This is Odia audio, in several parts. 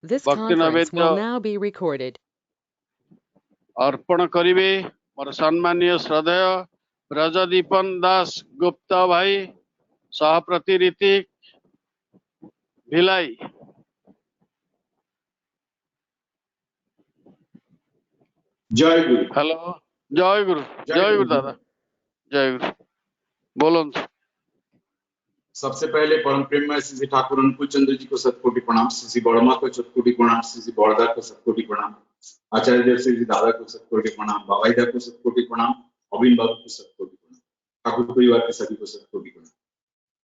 This भक्ति conference will नैवेद्य now be recorded. अर्पण करिवे मोर सम्मानीय श्रद्धेय ब्रजदीपन दास गुप्ता भाई सहप्रति ऋतिक भिलाई। जय गुरु। हेलो, जय गुरु दादा, जय गुरु। बोलो। सबसे पहले परम प्रेम श्री ठाकुर अनुकूल चंद्र जी को शतकोटि प्रणाम, श्री बड़मा को शतकोटि प्रणाम, श्री बड़दा को शतकोटि प्रणाम, आचार्य देव श्री दादा को शतकोटि प्रणाम, बाबाईदा को शतकोटि प्रणाम, अविन बाबू को शतकोटि प्रणाम, ठाकुर परिवार के सभी को शतकोटि प्रणाम।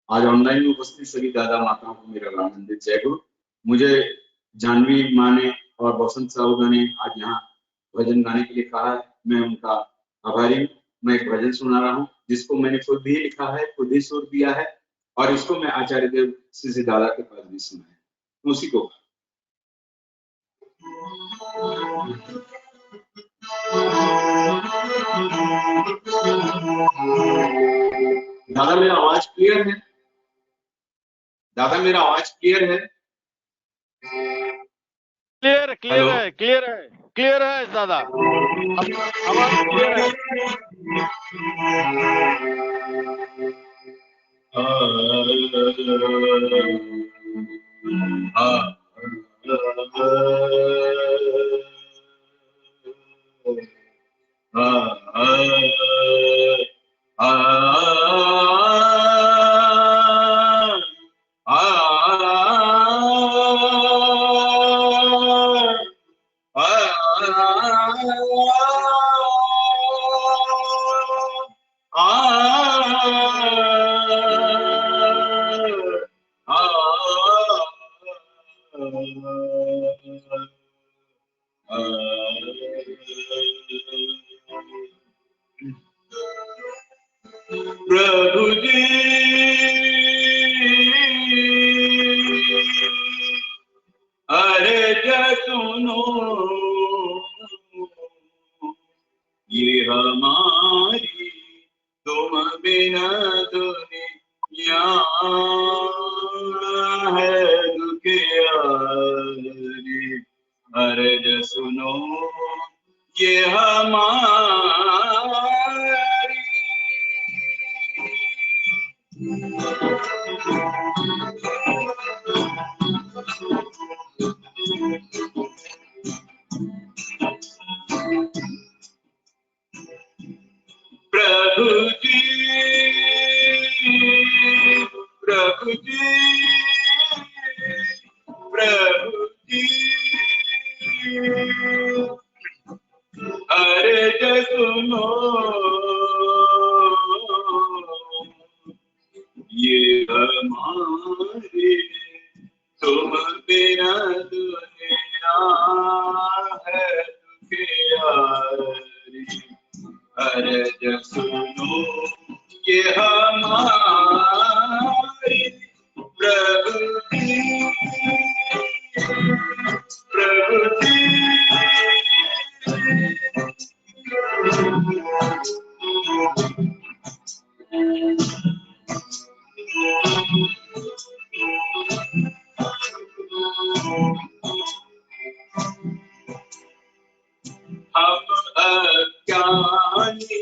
आज ऑनलाइन में उपस्थित सभी दादा माताओं को मेरा राम मंदिर जय गुरु। मुझे जानवी माँ ने और बसंत साहू ने आज यहाँ भजन गाने के लिए कहा है, मैं उनका आभारी हूँ। मैं एक भजन सुना रहा हूँ जिसको मैंने खुद भी लिखा है, खुद ही सुर दिया है और इसको मैं आचार्य देव श्री दादा के पास भी सुना है। उसी को दादा मेरा आवाज क्लियर है? दादा मेरा आवाज क्लियर है? क्लियर है दादा, आवाज क्लियर है। प्रभु जी अरे सुनो, ये हमारी तुम बिना दुनिया है दुखियारी। अरे सुनो ये हमारी प्रभु जी प्रभु जी प्रभु जी अरे सुनो ये हमारे तुम बिना दुनिया है दुखियारी। अरे सुनो ये हमारी प्रभु जी प्रभु जी हम अज्ञानी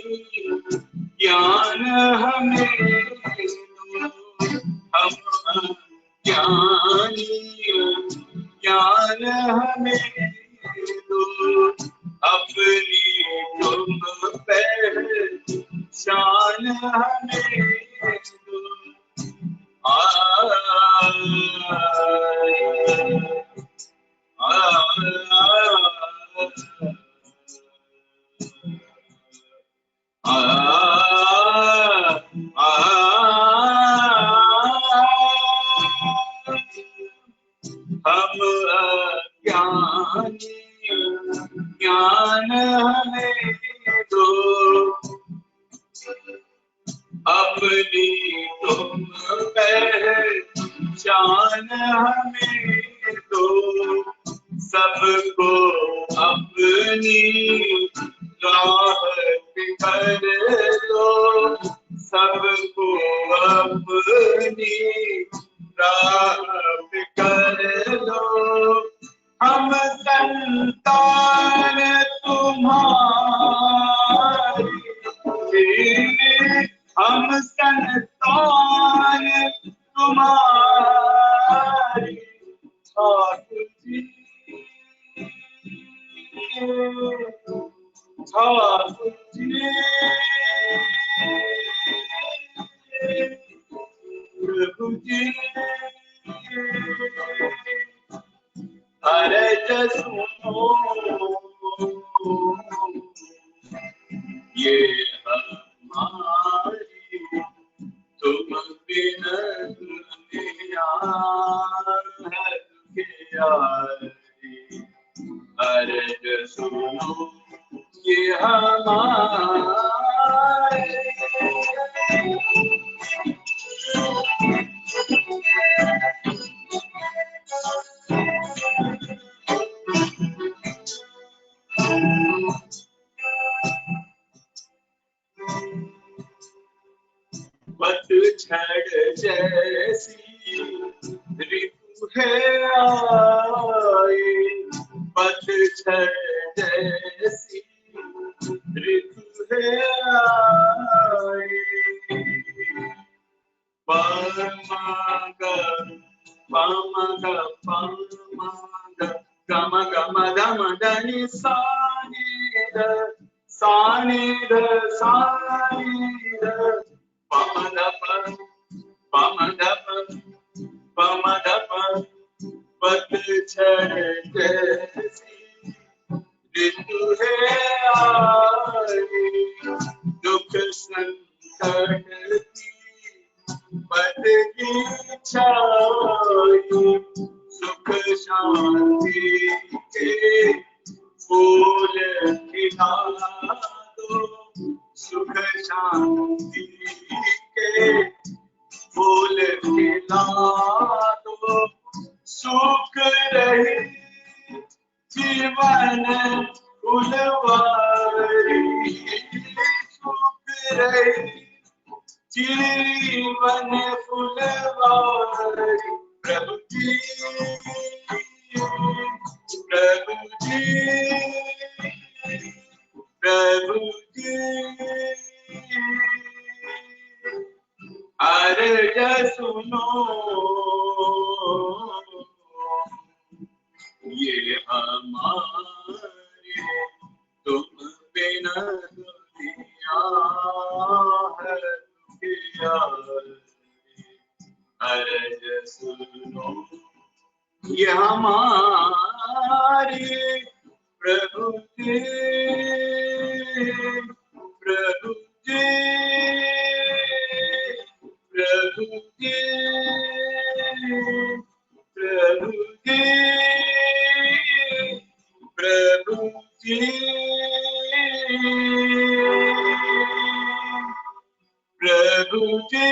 ज्ञान हमें हम अज्ञानी ज्ञान हमें दो, अपनी तुम पहचान हमें दो। हम अज्ञानी ज्ञान हमें दो, अपनी तुम पहचान हमें दो। सबको अपनी राह कर दो, सबको अपनी राह कर दो। हम संतान तुम्हारी, हम संतान तुम्हारी ठाकुर जी, ठाकुर जी, प्रभु जी, अरज सुनो ये हमारी तुम बिन दुनिया है दुखियारी, अरज सुनो ये हमारी। पतझड़ जैसी ऋतु है आई, पतझड़ जैसी ऋतु है आई, पमग पमग पमग गम गम दम दनि सानिद सानिद सानिद पमदप पमदप पमदप, पतझड़ जैसी ऋतु है आई, दुख संकट की बदली छाई, सुख शांति के फूल खिला दो, सुख शांति के फूल खिला दो, सुख रही जीवन फुलवारी, सुख रही जीवन फुलवारी, प्रभु जी, प्रभु जी, प्रभु जी, अर्ज सुनो ये हमारी तुम बिन दुनिया है दुखियारी, अर्ज सुनो ये हमारी, प्रभु जी, प्रभु जी, प्रभु जी, प्रभु जी, प्रभु जी, प्रभु जी।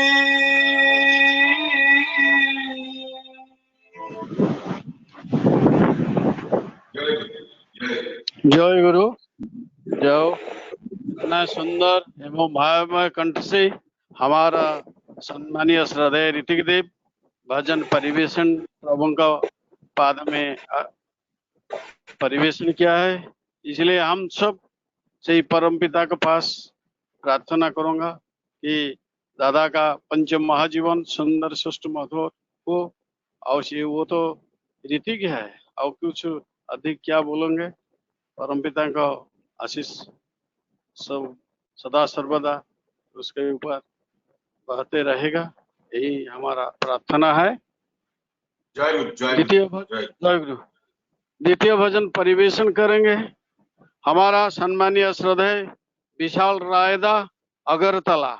जय गुरु। जय। इतना सुंदर एवं भावमय कंठ से हमारा सम्मानीय श्रद्धेय ऋतिक देव भजन परिवेशन प्रभु का पाद में परिवेशन किया है। इसलिए हम सब से परम पिता के पास प्रार्थना करूंगा कि दादा का पंचम महाजीवन सुंदर सुष्ट मधुर हो। और वो तो ऋतिक है, और कुछ अधिक क्या बोलेंगे। परम पिता का आशीष सब सदा सर्वदा उसके ऊपर बहते रहेगा, यही हमारा प्रार्थना है। जय गुरु, जय द्वितीय गुरु, भजन, जय गुरु। द्वितीय भजन परिवेशन करेंगे हमारा सम्मानीय श्रद्धेय विशाल रायदा अगरतला।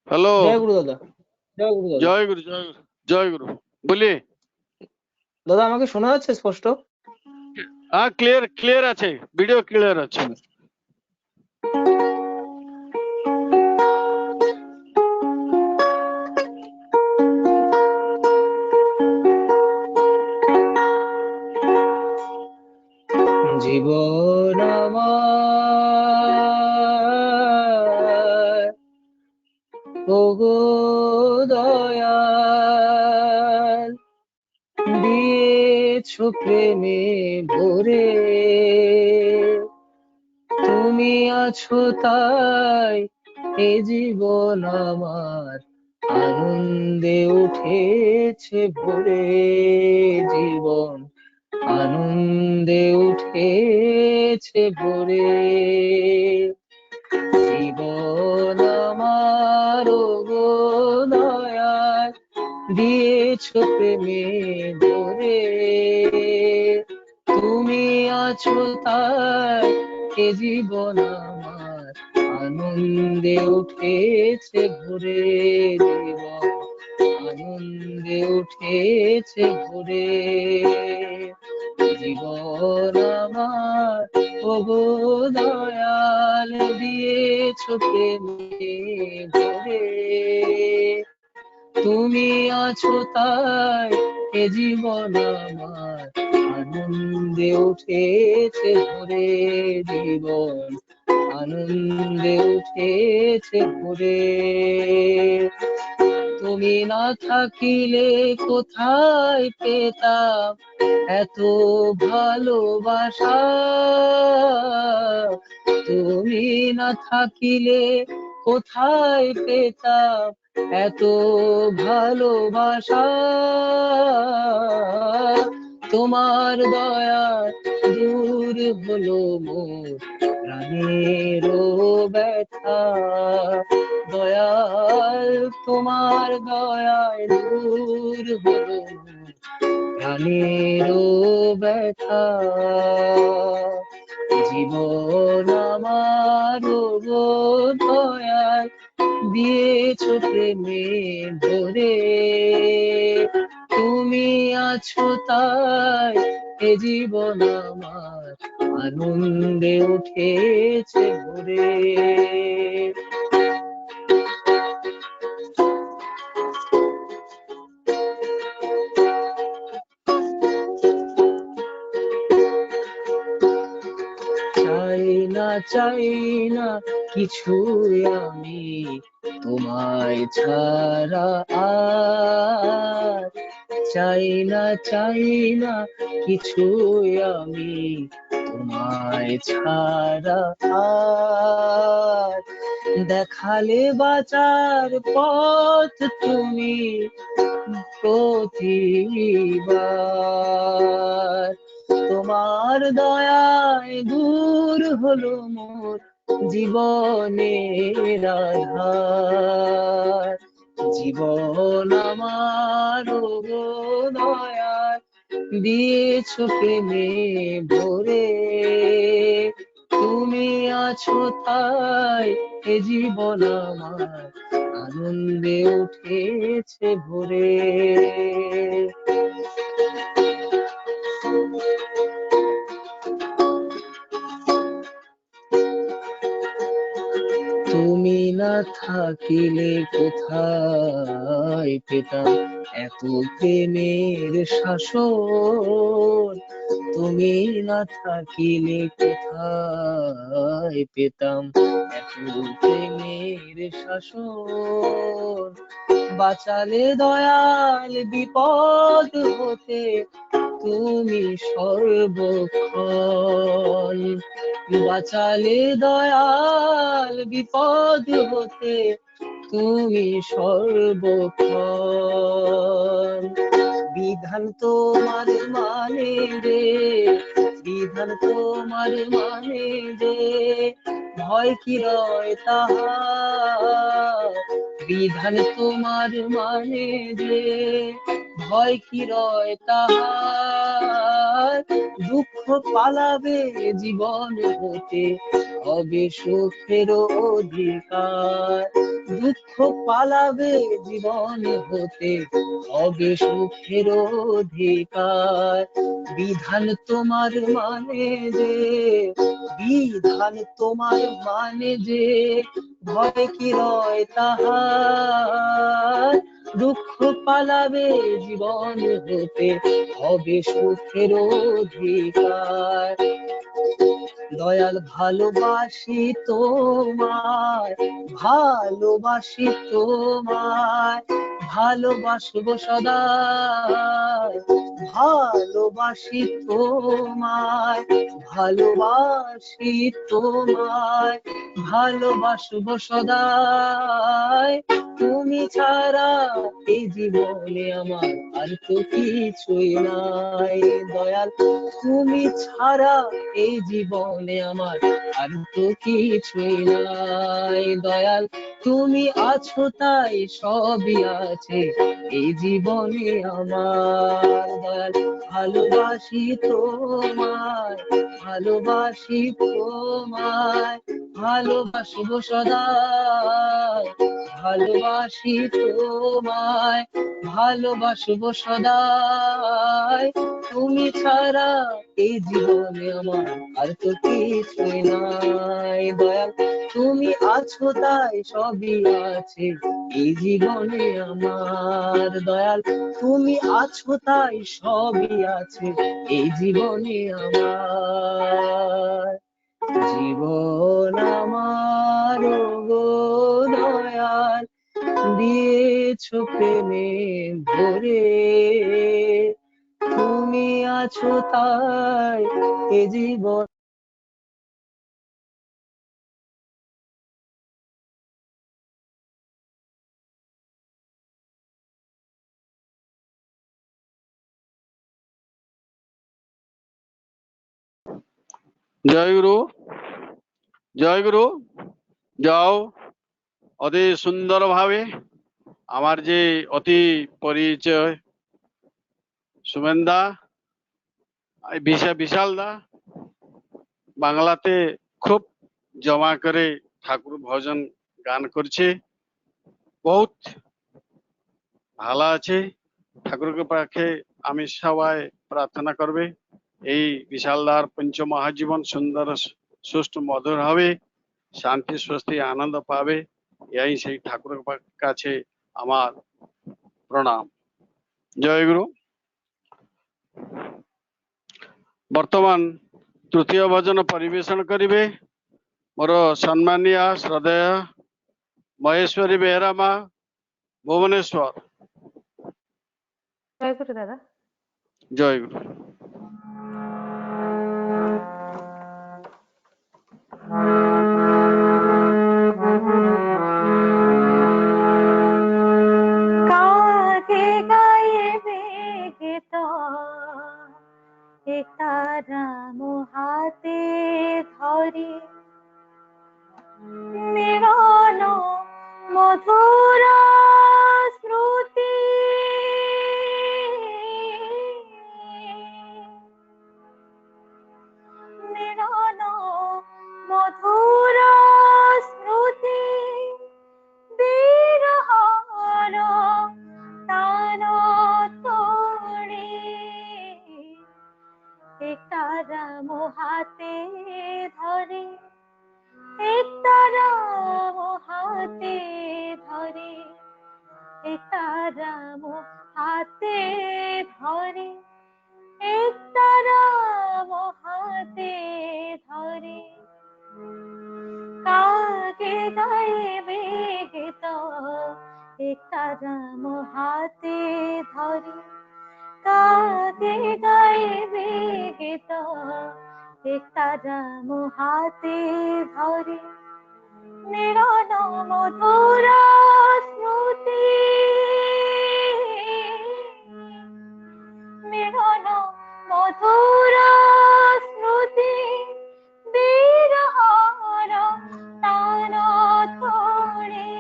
हेलो। जय गुरु दादा। जय गुरु दादा। जय गुरु, जय गुरु, जय गुरु। बोलिए দাদা, আমাকে শোনা যাচ্ছে স্পষ্ট? हाँ, क्लियर क्लियर আছে, ভিডিও ক্লিয়ার আছে। জীবন আমার ওগো দয়াল দিয়েছো প্রেমে ভরে, তুমি আছো তাই এ জীবন আমার আনন্দে উঠেছে ভরে, জীবন আনন্দে উঠেছে ভরে। জীবন আমার গো দয়াল দিয়েছো প্রেমে ভরে, তুমি আছো তাই এ জীবন আমার আনন্দে উঠেছে ভরে, জীবন আনন্দে উঠেছে ভরে। জীবন আমার ওগো দয়াল দিয়েছো প্রেমে ভরে, তুমি আছো তাই এ জীবন আমার আনন্দে উঠেছে ভরে, জীবন আনন্দে উঠেছে ভরে। তুমি না থাকিলে কোথায় পেতাম এত ভালোবাসা, তুমি না থাকিলে কোথায় পেতাম এত ভালোবাসা। তোমার দয়া দূর হলো মোর প্রাণের ব্যথা, দয়াল তোমার দয়ায় দূর হলো প্রাণের ব্যথা। জীবন আমার গো দয়াল দিয়েছো প্রেমে ভরে, তুমি আছো তাই এ জীবন আমার আনন্দে উঠেছে ভরে। চাই না কিছু আমি তোমায় ছাড়া আর, চাই না কিছু আমি তোমায় ছাড়া আর। দেখালে বাঁচার পথ তুমি প্রতিবার, তোমার দয়ায় দূর হলো মোর জীবনের আধার। জীবন আমার গো দয়াল দিয়েছো প্রেমে ভরে, তুমি আছো তাই এ জীবন আমার আনন্দে উঠেছে ভরে। তুমি না থাকিলে কোথায় পেতাম এত প্রেমের শাসন, তুমি না থাকিলে কোথায় পেতাম এত প্রেমের শাসন। বাঁচালে দয়াল বিপদ হতে তুমি সর্বক্ষণ, বাঁচালে দয়াল বিপদ হতে তুমি সর্বক্ষণ। বিধান তোমার মানে রে, বিধান তোমার মানে রে, ভয় কি রয় তাহার। বিধান তোমার মানে রে, ভয় কি রয় তাহার। দুঃখ পালাবে জীবন হতে হবে সুখের অধিকার, দুঃখ পালাবে জীবন হতে হবে সুখের অধিকার। বিধান তোমার মানে যে, বিধান তোমার মানে যে, ভয় কি রয় তাহার। দুঃখ পালাবে জীবন হতে হবে সুখের অধিকার। দয়াল ভালোবাসি তোমায়, ভালোবাসি তোমায়, ভালোবাসবো সদা। ভালোবাসি তোমায়, ভালোবাসি তোমায়, ভালোবাসবো সদাই। তুমি ছাড়া এই জীবনে আমার আর তো কিছুই নাই দয়াল, তুমি ছাড়া এই জীবনে আমার আর তো কিছুই নাই দয়াল। তুমি আছো তাই সবই আছে এই জীবনে আমার দয়াল। ভালোবাসি তোমায়, ভালোবাসি তোমায়, ভালোবাসবো সদাই। ভালোবাসি তোমায়, ভালোবাসবো সদাই। তুমি ছাড়া এই জীবনে আমার আর তো কিছুই নাই দয়াল। তুমি আছো তাই সবই আছে এই জীবনে আমার দয়াল। তুমি আছো তাই সবই আছে এই জীবনে আমার। জীবন আমার গো দয়াল, দিয়েছো প্রেমে ভরে। তুমি আছো তাই এ জীবন। জয় গুরু, জয় গুরু। যাও অতি সুন্দর ভাবে আমার যে অতি পরিচয় সুমেন দা, বিশাল দা বাংলাতে খুব জমা করে ঠাকুর ভজন গান করছে, বহুত ভালো আছে। ঠাকুরকে পাখে আমি সবাই প্রার্থনা করবে এই বিশালদার পঞ্চ মহাজীবন সুন্দর সুষ্ঠু মধুর হবে, শান্তি স্বস্তি আনন্দ পাবে। এই সেই ঠাকুরের কাছে আমার প্রণাম। জয় গুরু। বর্তমান তৃতীয় ভজন পরিবেশন করিবে মোর সম্মানীয় শ্রদ্ধেয় মহেশ্বরী বেহেরা মা, ভুবনেশ্বর। জয় গুরু দাদা। জয় গুরু। কাকে গাইবে গীত একারাম হাতে ধরি, মিলন মধুর শ্রুতি, মিলন মধুর স্মৃতি, বিরহর টান তোড়ে, একরাম হাতে ধরে, একরাম হাতে ধরে, একরাম হাতে ধরে, একরাম হাতে ধরে। কাকে গাইবে গীত একরাম হাতে ধরে, কাকে গাইবে গীত একরাম হাতে ধরে, মিলন মধুর স্মৃতি, মিলন মধুর স্মৃতি, বিরহর টান তোড়ে,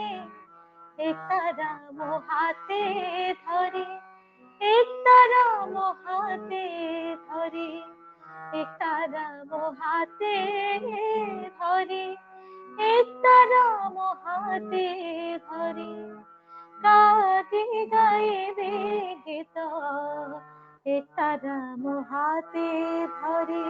একরাম হাতে ধরে, একরাম হাতে ধরে, একরাম হাতে ধরে, একরাম হাতে ধরে। কাকে গাইবে গীত একরাম হাতে ধরে।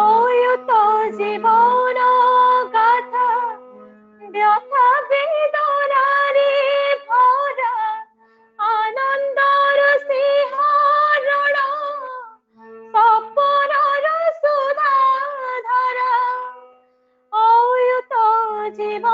অয়ুত জীবন গাথা ব্যথা বেদনারে ভরা, আনন্দর সিংহারণ স্বপ্নর সুধাধারা, অয়ুত জীবন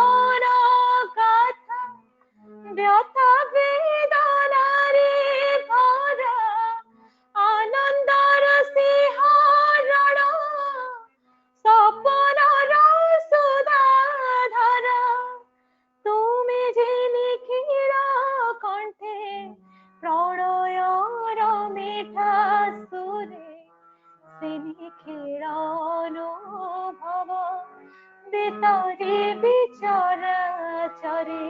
বেতারে বিচরা চরে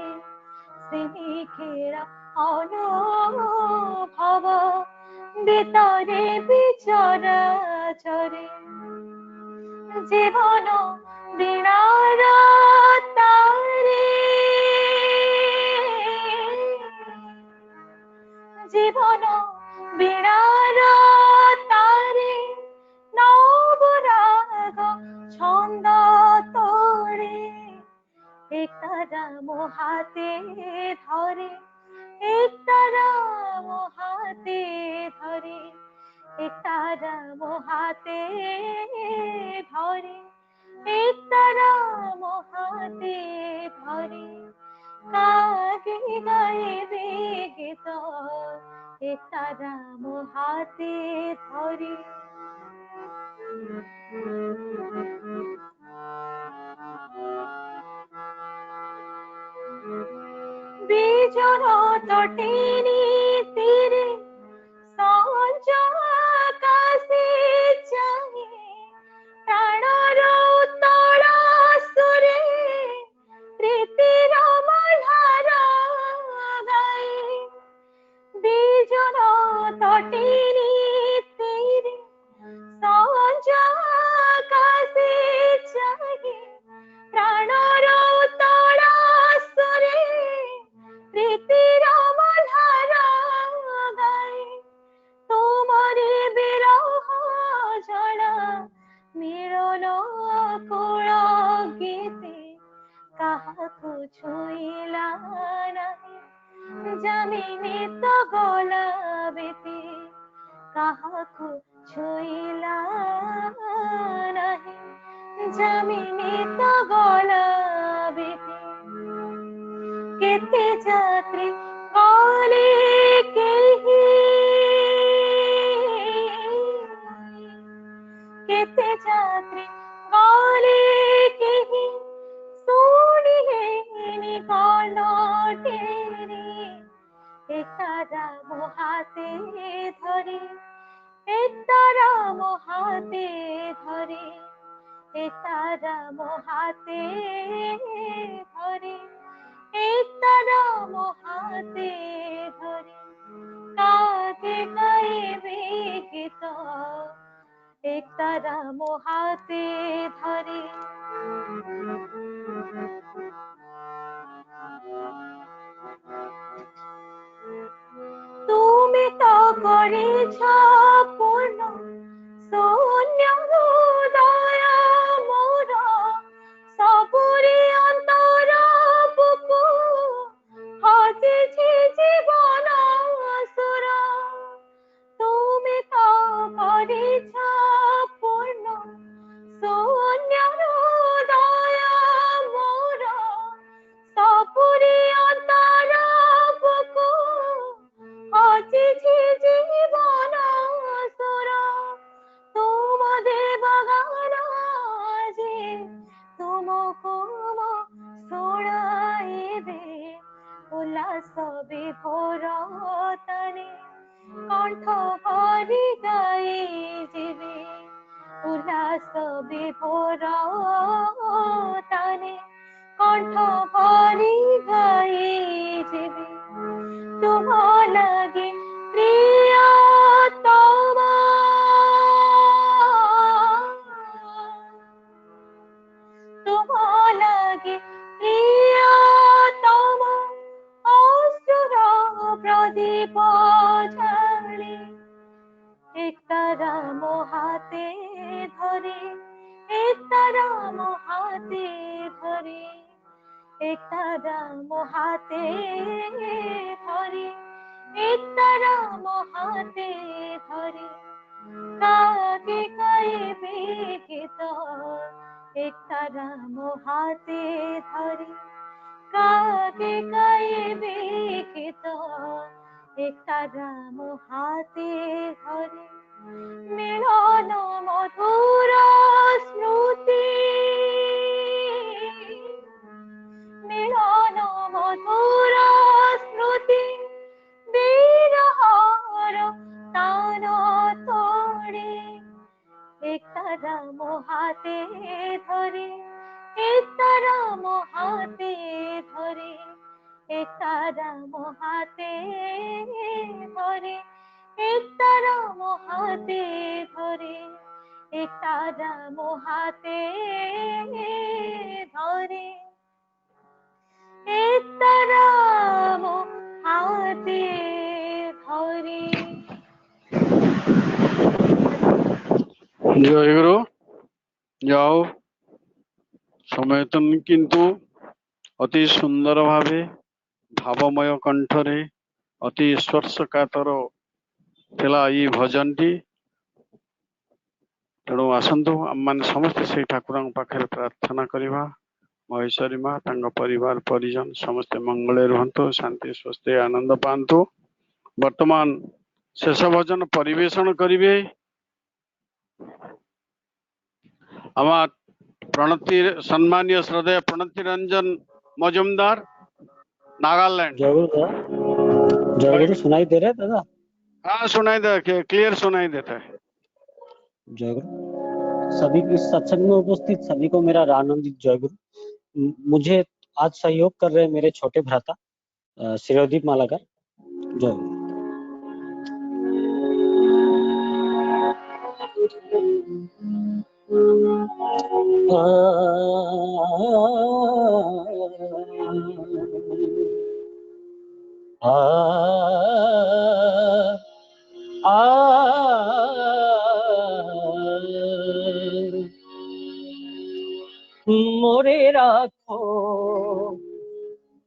স্নেহেরা অনুভব বেতারে বিচরা চরে জীবন বীণার তারে জীবন বীণার তারে নবরাগ ছন্দ তোরে একতারা মোহাতে ধরে একতারা মোহাতে ধরে একতারা মোহাতে ধরে একতারা মোহাতে ধরে কাকে গাইবে গীত একতারা মোহাতে ধরে বিজর তটিনী তীরে সঞ্জ আকাশে চাহে প্রাণর উত্তল সুরে প্রীতির মল্হার গায়ে বিজর তটিনী তীরে সঞ্জ আকাশে চাহে প্রাণর উত্তল সুরে প্রীতির মল্হার গায়ে তোমারে বিরহ জড়া মিলন কুল গীতে কাহাকু ছুইলা নাহি জামিনী তো গোলাবেতে কাহাকু ছুইলা নাহি জামিনী তো গোলাবেতে কেতে যাত্রী গলে কেহি কেতে যাত্রী গলে কেহি শুনিহেনি কর্ণ টেরি একতারা মোহাতে ধরে একতারা মোহাতে ধরে একতারা মোহাতে ধরে একতারা মোহাতে ধরে কাকে গাইবে গীত একতারা মোহাতে ধরে তুমি তো করেছ পূর্ণ শূন্য হৃদয় মোর সপুরি অন্তর বুকু হজিছি জীবন সুর তুমি তো করেছ পূর্ণ শূন্য হৃদয় মোর সপুরি অন্তর বুকু হজিছি জীবন সুর তুম দেবগান যে তুমকু শুଣାইবে উল্লাস বিভোর তনে কণ্ঠ ভরি গাই ଯିବେ উল্লাস বিভোর তনে কণ্ঠ ভরি গাই ଯିବେ তুম লাগি প্রিয়তম তুম লাগি প্রিয়তম অশ্রুর প্রদীপ জ্বালি একতারা মোহাতে ধরে একতারা মোহাতে ধরে একতারা মোহাতে ধরে একতারা মোহাতে ধরে কাকে গাইবে গীত একতারা মোহাতে ধরে কাকে গাইবে গীত একতারা মোহাতে ধরে মিলন মধুর স্মৃতি মিলন মধুর স্মৃতি বিরহর তান তোড়ে একতারা মোহাতে ধরে एकतारा मोहाते धरे एकतारा मोहाते धरे एकतारा मोहाते धरे एकतारा मोहाते धरे एकतारा मोहाते धरे। জয়গুরু। যাও সমেতন কিন্তু অতি সুন্দর ভাবে ଭାବମୟ କଣ୍ଠରେ ଅତି ସ୍ପର୍ଶକାତର ଥିଲା ଏଇ ଭଜନଟି। ତେଣୁ ଆସନ୍ତୁ ଆମମାନେ ସମସ୍ତେ ସେଇ ଠାକୁରଙ୍କ ପାଖରେ ପ୍ରାର୍ଥନା କରିବା, ମହେଶ୍ୱରୀ ମା ତାଙ୍କ ପରିବାର ପରିଜନ ସମସ୍ତେ ମଙ୍ଗଳରେ ରୁହନ୍ତୁ, ଶାନ୍ତି ସ୍ୱସ୍ତି ଆନନ୍ଦ ପାଆନ୍ତୁ। ବର୍ତ୍ତମାନ ଶେଷ ଭଜନ ପରିବେଷଣ କରିବେ আমার প্রণতি সম্মানীয় শ্রদ্ধেয় প্রণতি রঞ্জন মজুমদার, नागालैंड। जयगुरु सुनाई दे रहा है दादा? हाँ सुनाई दे, क्लियर सुनाई देता है। जयगुरु सभी की सत्संग में उपस्थित सभी को मेरा आनंदित जयगुरु। मुझे आज सहयोग कर रहे हैं मेरे छोटे भ्राता श्रीदीप मालाकर। जयगुरु। मोरे राखो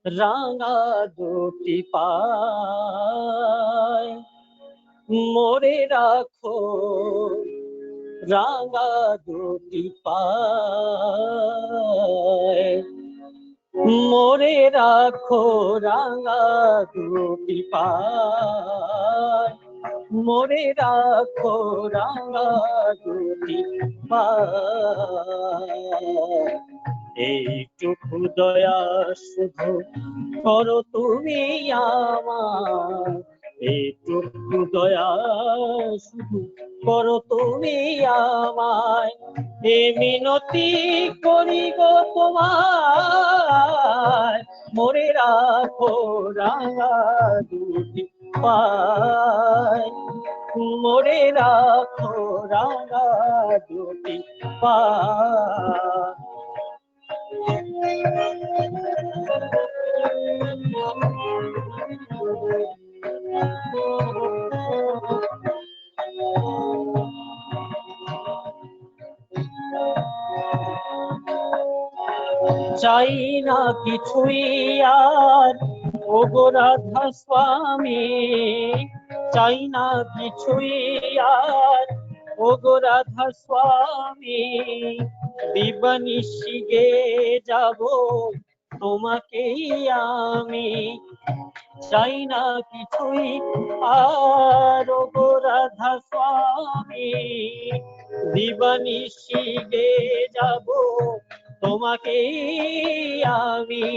रांगा दुटी पाय, मोरे राखो रांगा दुटी पाय, मोरे राखो रांगा दुटी पाय, मोरे राखो रांगा दुटी पाय। এইটুকু দয়া শুধু করো তুমি আমার, এইটুকু দয়া শুধু করো তুমি আমায়, এ মিনতি করি গো তোমায়, মোরে রাখো রাঙা দুটি পায়, মোরে রাখো রাঙা দুটি পায়। চাই না কিছুই আর ওগো রাধা স্বামী, চাই না কিছুই আর ওগো রাধা স্বামী, দিবানিশি গে যাব তোমাকেই আমি, চাই না কিছুই আর ওগো রাধা স্বামী, দিবানিশি গে যাব তোমাকেই আমি।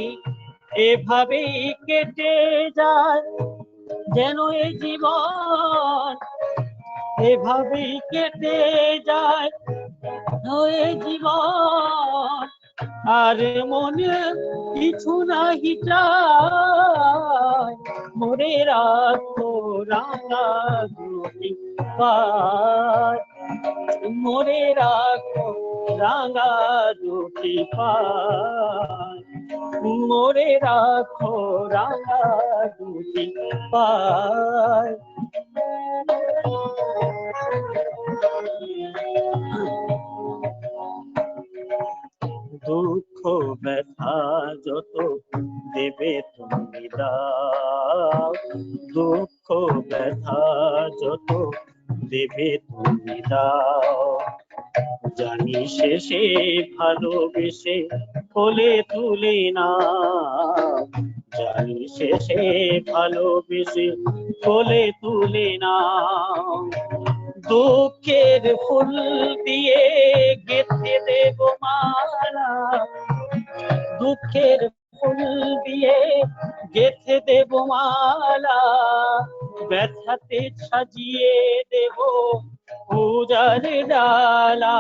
এভাবেই কেটে যায় যেন এ জীবন, এভাবেই কেটে যায় এ জীবন, আর মনে কিছু নাহি চায়, মোরে রাখো রাঙা দুটি পায়, মোরে রাখো রাঙা দুটি পায়, মোরে রাখো রাঙা দুটি পায়। দুঃখ ব্যথা যত দেবে তুমি দাও, দুঃখ ব্যথা যত দেবে তুমি দাও, জানি শেষে ভালোবেসে কোলে তুলে নাও, জানি শেষে ভালোবেসে কোলে তুলে নাও, দুঃখের ফুল দিয়ে গেঁথে দেব মালা, দুঃখের ফুল দিয়ে গেঁথে দেব মালা, ব্যথাতে সাজিয়ে দেব পূজার ডালা,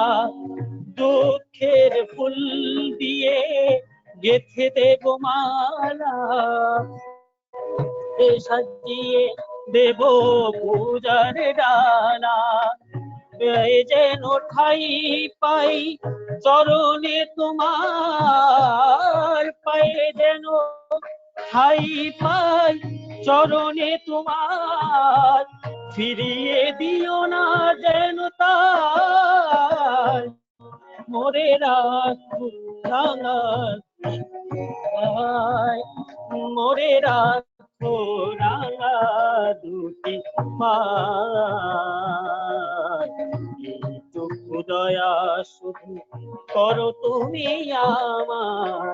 দুঃখের ফুল দিয়ে গেথে দেব মালা, সাজিয়ে দেব পূজার ডালা। যেন ঠাই পাই চরণে তোমার, পায়ে যেন ঠাই পাই চরণে তোমার, ফিরিয়ে দিও না যেন তার মোরে রাখো রাঙা, মোরে রাখো রাঙা দুটি পায়। এইটুকু দয়া শুধু করো তুমি আমার,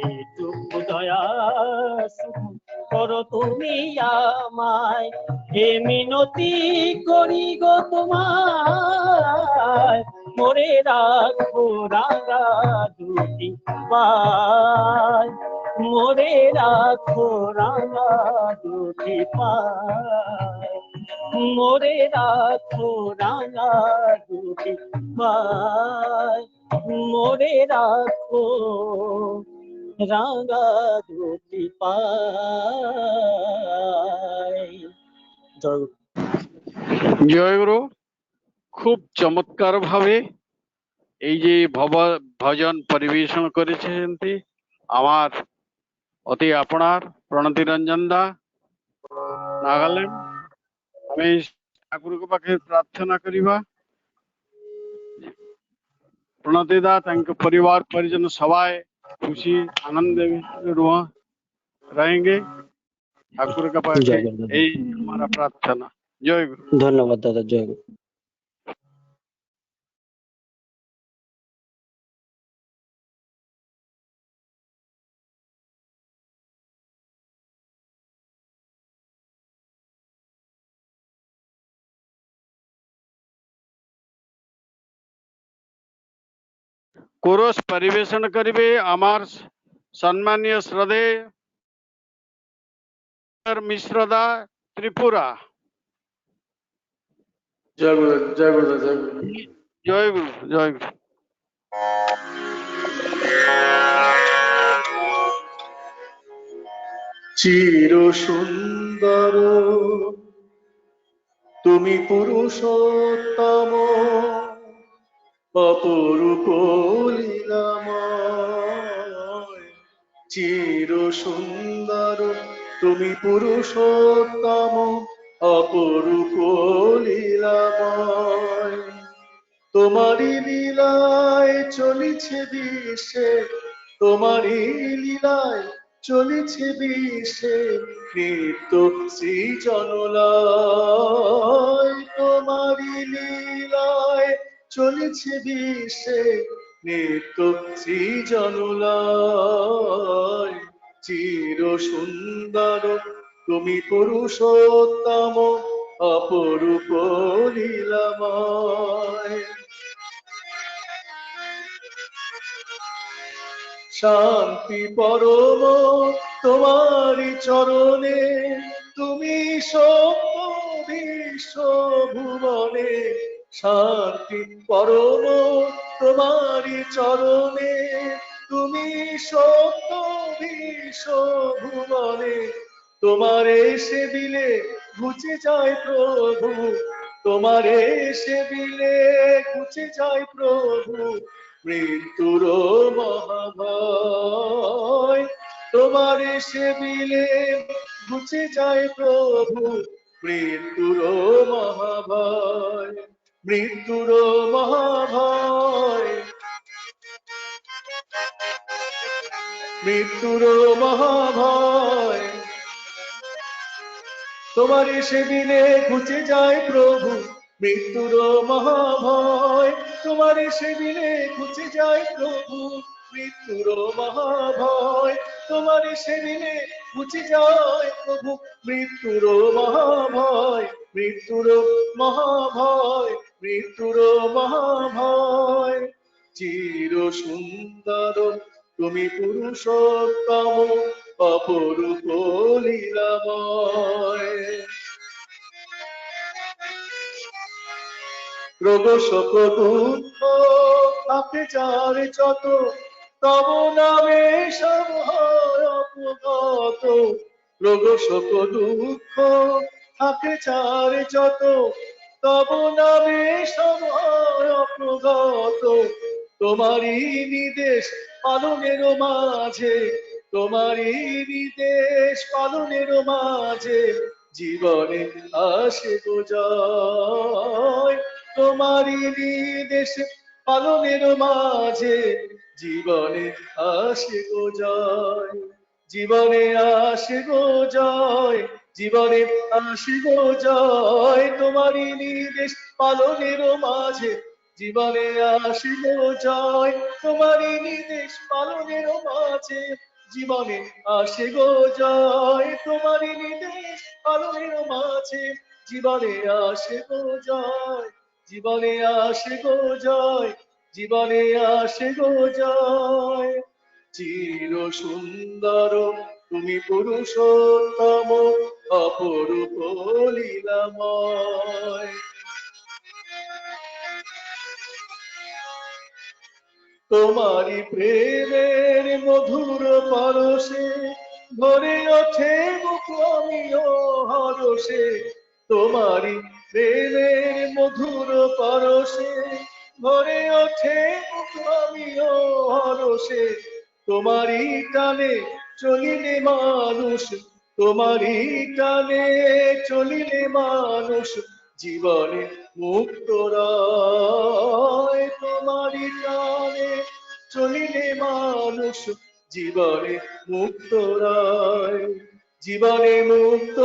এইটুকু দয়া শুধু করো তুমি আমায়। এ মিনতি করি গো তোমায়, মোরে রাখো রাঙা দুটি পায়, মোরে রাখো রাঙা দুটি পায়, মোরে রাখো রাঙা দুটি পায়, মোরে রাখো রাঙা দুটি পায়। জয় গুরু। জয়গুরু। খুব চমৎকার ভাবে এই যে ভজন পরিবেশন করেছেন আমার অতি আপনার প্রণতি রঞ্জন দা নাগাল্যান্ড। আমি ঠাকুরকে পাখে প্রার্থনা করিবা প্রণতি দা তাंके परिवार परिजन सबाई खुशी आनंद रहेंगे। ठाकुर के पास जय गुरु। यही हमारा प्रार्थना। जय गुरु। धन्यवाद दादा, जय गुरु। कोरस परिवेशन करिबे आमार सम्मानीय श्रद्धेय मिश्रदा त्रिपुरा। जय गुरु, जय गुरु, जय गुरु। जय गुरु, जय गुरु। চির সুন্দর তুমি পুরুষোত্তম, অপরূপ লীলাময়। চির সুন্দর তুমি পুরুষোত্তম, অপরূপ লীলাময়। তোমারই লীলায় চলিছে বিশ্বে, তোমারই লীলায় চলিছে বিশ্বে নিত্য সৃজনলয়। তোমারই লীলায় চলিছে বিশ্বে নিত্য সৃজনলয়। চির সুন্দর তুমি পুরুষোত্তম, অপরূপ লীলাময়। শান্তি পরম তোমারি চরণে, তুমি সত্য বিশ্ব ভুবনে। শান্তি পরম তোমারি চরণে, তুমি সত্য বিশ্ব ভুবনে। তোমারে সেবিলে ঘুচে যায় প্রভু, তোমারে সেবিলে ঘুচে যায় প্রভু মৃত্যুর মহাভয়। তোমারে সেবিলে ঘুচে যায় প্রভু মৃত্যুর মহাভয়, মৃত্যুর মহাভয়, মৃত্যুর মহাভয়। তোমারে সেবিলে ঘুচে যায় প্রভু মৃত্যুর মহাভয়। তোমারে সেবিলে ঘুচে যায় প্রভু মৃত্যুর মহাভয়। তোমারে সেবিলে ঘুচে যায় প্রভু মৃত্যুর মহাভয়, মৃত্যুর মহাভয়, মৃত্যুর মহাভয়। চির সুন্দর তুমি পুরুষোত্তম, অপরূপ লীলাময়। রোগ শোক দুঃখ থাকে যার যত, তব নামে সব হয় অপগত। রোগ শোক দুঃখ থাকে যার যত, তব নামে সব হয় অপগত। তোমারই নির্দেশ পালনের মাঝে, তোমারই নির্দেশ পালনের মাঝে, জীবনে আসে গো জয়। তোমারই নির্দেশ পালনের মাঝে, জীবনে আসে গো জয়। জীবনে আসে গো জয়, জীবনে আসে গো জয়। তোমারই নির্দেশ পালনের মাঝে, জীবনে আসে গো জয়। তোমারই নির্দেশ পালনের মাঝে, জীবনে আসে গো জয়। তোমারই নির্দেশ পালনের মাঝে, জীবনে আসে গো জয়। জীবনে আসে গো জয়, জীবনে আসে গো জয়। চির সুন্দর তুমি পুরুষোত্তম, অপরূপ লীলাময়। তোমারি প্রেমের মধুর পরশে, ভরে ওঠে বুক আমিও হরষে। তোমারি প্রেমের মধুর পরশে, ভরে ওঠে বুক আমিও হরষে। তোমারি টানে চলিলে মানুষ, তোমারি টানে চলিলে মানুষ, জীবনে মুক্ত রয়। তোমারি টানে চলিলে মানুষ, জীবনে মুক্ত রয়। জীবনে মুক্ত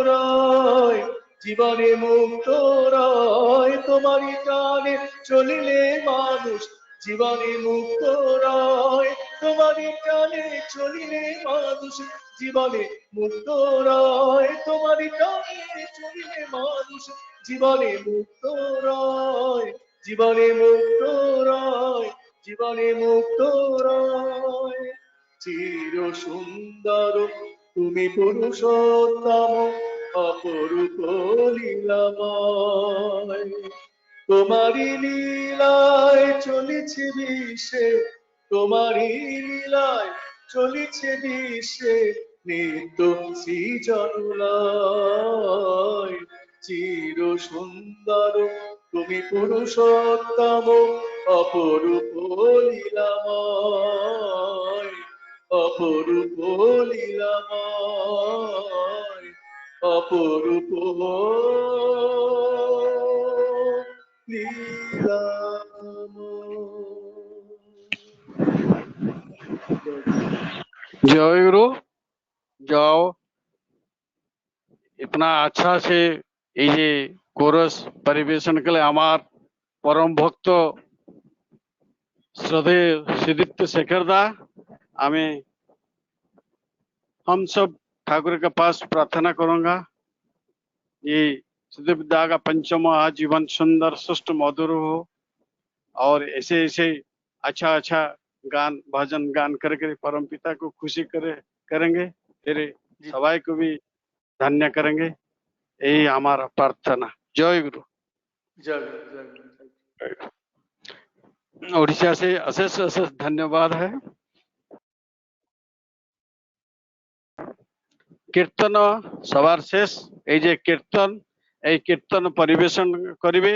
রয়, জীবনে মুক্ত রয়। তোমারি টানে চলিলে মানুষ, জীবনে মুক্ত রয়। তোমারি টানে চলিলে মানুষ, জীবনে মুক্ত রয়। তোমারি টানে চলিলে মানুষ, জীবনে মুক্ত রয়। জীবনে মুক্ত রয়, জীবনে মুক্ত রয়। চির সুন্দর তুমি পুরুষোত্তম, অপরূপ লীলাময়। তোমারি লীলায় চলেছে বিশ্বে, তোমারি লীলায় চলেছে বিশ্বে, নিত্য সৃজনলয়। চির সুন্দর তুমি পুরুষোত্তম, অপরূপ লীলাময়। অপরূপ লীলাময়, অপরূপ লীলাময়। जय गुरु। जाओ, इतना अच्छा से ये कोरस परिवेशन के लिए हमार परम भक्त श्रद्धेय श्रीदीप्त शेखर दा, हम सब ठाकुर के पास प्रार्थना करूंगा, ये श्रीदीप्त दा का पंचम आजीवन सुंदर सुष्ट मधुर हो, और ऐसे ऐसे अच्छा अच्छा गान भजन गान करके परम पिता को खुशी करेंगे, फिर सबाई को भी धन्य करेंगे। यही हमारा प्रार्थना। जय गुरु। जय गुरु, जय गुरु। ओडिशा से अशेष अशेष धन्यवाद है। কীর্তন সবার শেষ, এই যে কীর্তন, এই কীর্তন পরিবেশন করিবে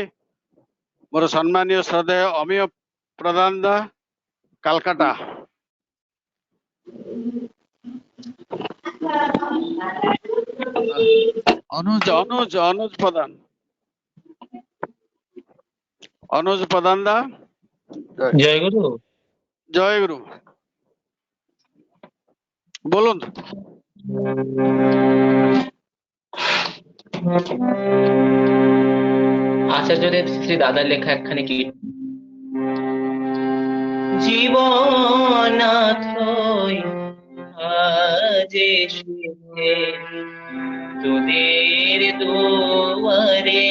মোর সম্মানীয় শ্রদ্ধেয় অমিয় প্রধান দা, কালকাটা। অনুজ অনুজ অনুজ প্রধান, অনুজ প্রধান দা। জয় গুরু। জয় গুরু, বলুন। আচার্যদেব শ্রী দাদার লেখা একখানি কি জীবনাথই আজ এসেছে তোদের দুয়ারে,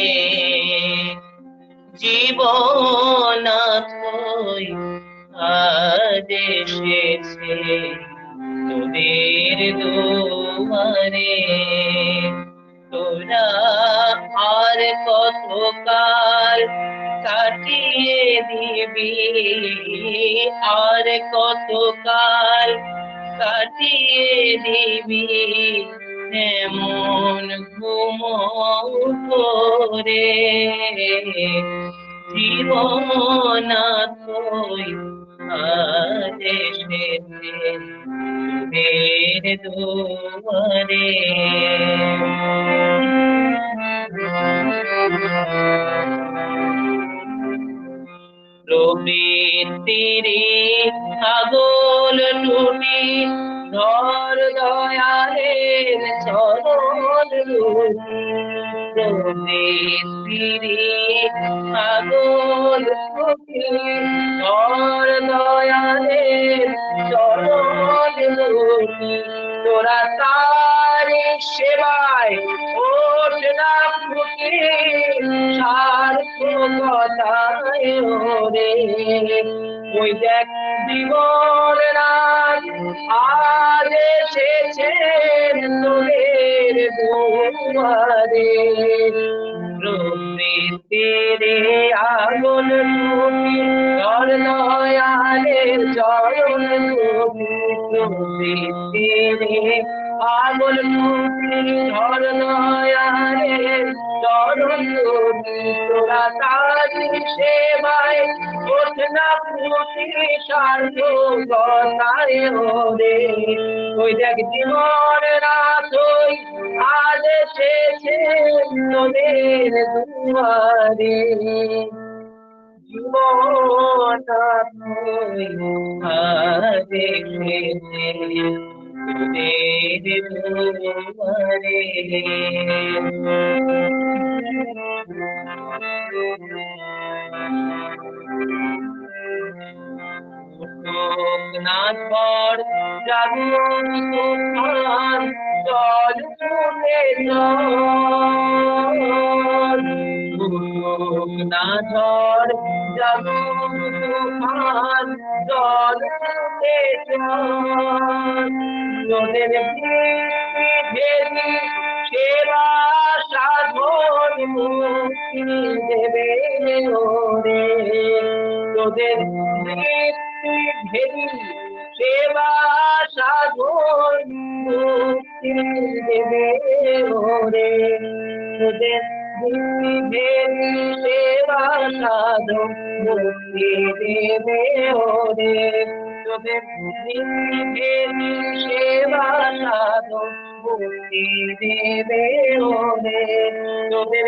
জীবনাথই আজ এসেছে তোদের দুয়ারে। তোরা আর কতকাল কাটিয়ে দিবি, আর কতকাল কাটিয়ে দিবি এমন ঘুম করে, জীবন তুই আজ এসেছে তোদের দুয়ারে। প্রবৃত্তিরি আগল টুটি ধর দয়ালের চরণ দুটি, প্রবৃত্তিরি আগল টুটি ধর দয়ালের চরণ দুটি, তোরা তারি সেবায় ওঠ না ফুটি সার্থকতায় রে। ওই দেখ জীবন রাত আজ এসেছেন তোদের দুয়ারে, প্রবৃত্তির আগুন টুটি ধর দয়ালের চরণ দুটি, প্রবৃত্তির আগুন টুটি ধর দয়ালের চরণ দুটি, তোরা তারি সেবায় ওঠ না ফুটি সার্থকতায় রে। ওই দেখ জীবন রাত ওই আজ এসেছে তোদের দুয়ারে, জীবন তুই আজ এসেছে তোদের দুয়ারে। নাথ পর জাগুন তুফান জল ছুটে চল, না ঝড় জাগুন তুফান জল ছুটে চল, তোদের ভেদি সেবা সাধন মুক্তি দেবে ওরে, তোদের ভেদি সেবা সাধন মুক্তি দেবে ওরে, তোদের ভেদি সেবা সাধন মুক্তি দেবে ওরে, তোদের ভেদি সেবা সাধন মুক্তি দেবে ওরে, তোদের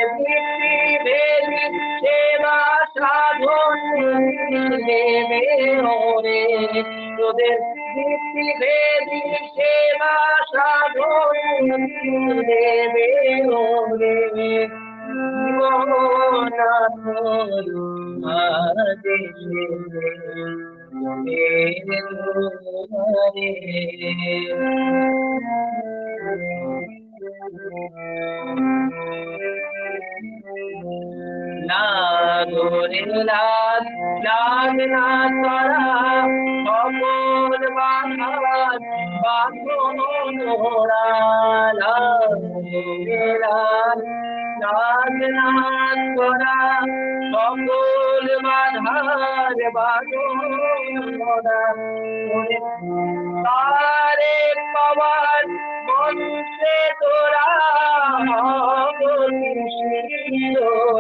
ভেদি সেবা সাধন মুক্তি দেবে ওরে, তোদের ভেদি সেবা সাধন মুক্তি দেবে ওরে, জীবন তোর আজ এসেছে তোদের দুয়ারে। লাগরে লাগ লাগ না করা সকল বাধার বাঁধন ধরা, লাগরে লাগ লাগ না করা সকল বাধার বাঁধন ধরা, তারে পাওয়ার মন্ত্রে তোরা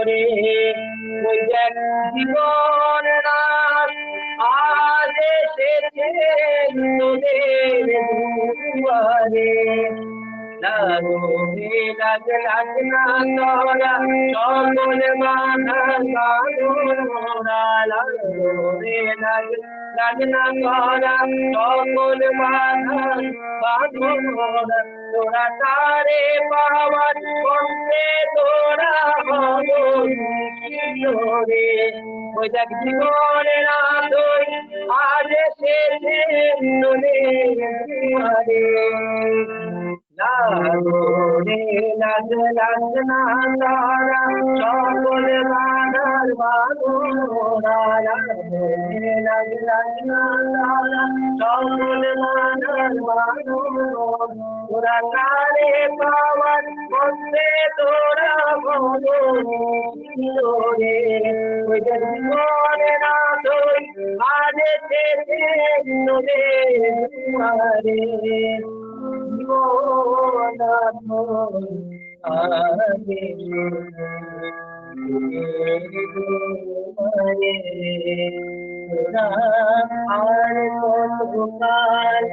রে। ওই দেখ জীবন রাত আজ এসেছে তোদের দুয়ারে, লাগরে লাগ লাগ না করা সকল বাধা ধরা, লাগরে লাগ লাগ না করা সকল বাধা ধরা, তোরা তারে পাওয়ার মন্ত্রে তোরা রে। ওই দেখ জীবন রাত ওই আজ এসেছে তোদের দুয়ারে, লাগরে লাগ লাগ না করা সকল বাধার বাঁধরা, লাগরে पावन बंदे तोरा बोलो रे জীবন না ধই আরে তেরে রে মারে জীবন না ধই আরে আর কত কাল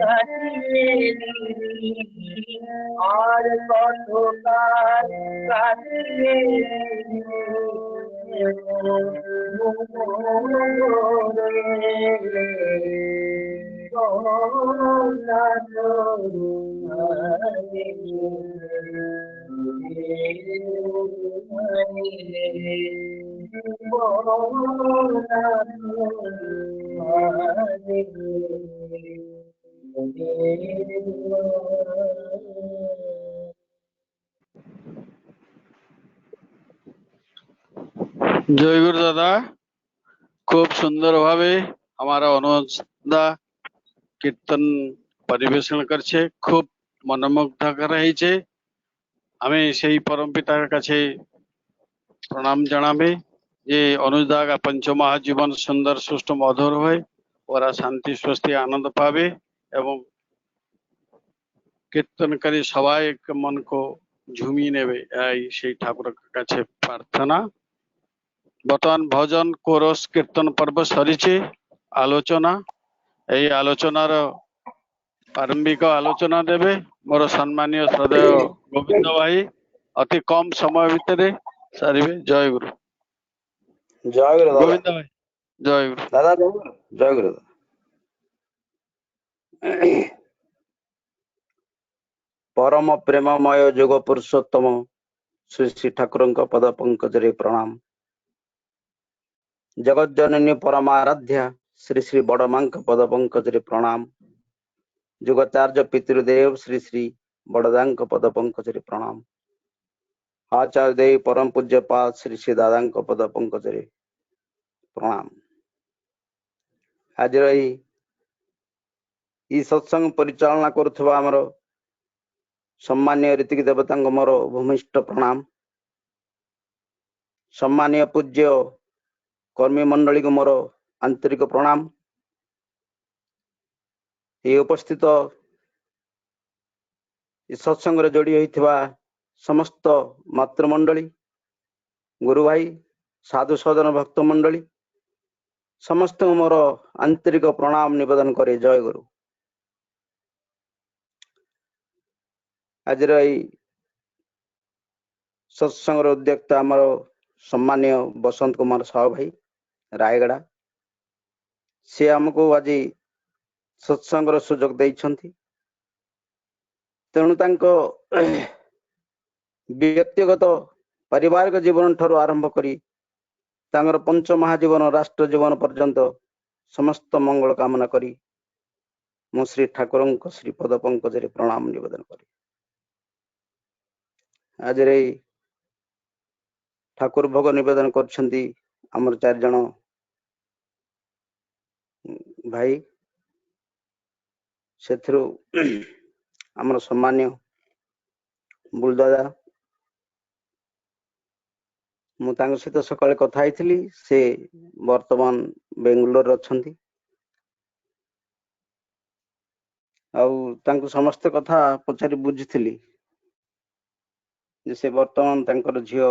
কাটিয়ে আর কত কাল কাটিয়ে জয়গুরু দাদা, খুব সুন্দরভাবে हमारा অনুজ দা কীর্তন পরিবেশন করছে, খুব মনোমুগ্ধকর হয়েছে। আমি সেই পরম পিতার কাছে প্রণাম জানাবে যে অনুজ দা का पंचमहाजीवन সুন্দর সুষ্ঠু মধুর হয়, ওরা শান্তি স্বস্তি আনন্দ পাবে এবং কীর্তনকারী সবাই মন কো ঝুমিয়ে নেবে, এই সেই ঠাকুরের কাছে প্রার্থনা। বর্তমান ভজন কোরস কীর্তন পর্ব সরিছে। আলোচনা, এই আলোচনার প্রারম্ভিক আলোচনা দেবে মোর সম্মানীয় শ্রদ্ধেয় গোবিন্দ ভাই, অতি কম সময় ভিতরে সারিবে। জয় গুরু। জয় গুরু দাদা। গোবিন্দ ভাই জয় গুরু। দাদা জয় গুরু। জয় গুরু। परम प्रेममय जोग पुरुषोत्तम श्री श्री ठाकुरଙ୍କ पद पंकजरे प्रणाम। जगत जननी परमाराध्या श्री श्री बड़माଙ୍କ पद पंकजरे प्रणाम। जुगाचार्य पितृदेव श्री श्री बड़दाଙ୍କ पद पंकजरे प्रणाम। आचार्य देव परम पूज्य पाद श्री श्री दादाଙ୍କ पद पंकजरे प्रणाम। आज ई सत्संग परिचालना करुवा आमर सम्मान्य ऋतिक देवता मोर भूमिष्ठ प्रणाम। सम्मान्य पूज्य कर्मी मंडली को मोर आंतरिक प्रणाम। ये उपस्थित सत्संग जोड़ी होता समस्त मातृमंडली, गुरु भाई, साधु सदन भक्त मंडली समस्त मोर आंतरिक प्रणाम निवेदन करे। जय गुरु। आज सत्संग उद्योक्ता आमर सम्मान्य बसंत कुमार साहू भाई रायगड़ा, सी आमको आज सत्संग सुजोग देइछंती। तेणु तांको व्यक्तिगत पारिवारिक जीवन ठारू आरंभ करी तांगर पंच महाजीवन राष्ट्र जीवन पर्यंत समस्त मंगल कामना करी मु श्री ठाकुरଙ୍କ श्री पद पंकजरे प्रणाम निवेदन करी। आज ठाकुर भोग निवेदन करछंती हमर 4 जण भाई, सेथरु हमर सम्मान्य बुलदादा मु तांग सहित सकाळे कथा आइथिली, से वर्तमान बेंगलोर अछंती। आउ तांको समस्त कथा पछारी बुझिथिली जे से वर्तमान तांकर झियो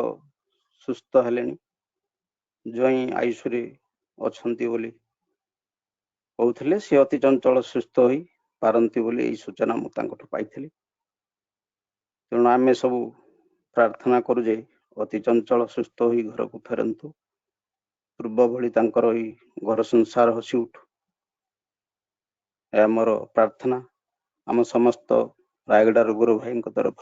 सुस्थ हेलेनी, जोई आयुषरे अछंती बोली कहउथिले। से अति चंचल सुस्थ होई पारंती बोली एई सूचना मु तांको पाइथिली। तेणु आमे सब प्रार्थना करू जे अति चंचल सुस्थ होई घर को फेरंतु, पूर्व भली तांकर ई घर संसार हसी उठु। ए मोर प्रार्थना। आम समस्त रायगड़ार गुरु भाई तरफ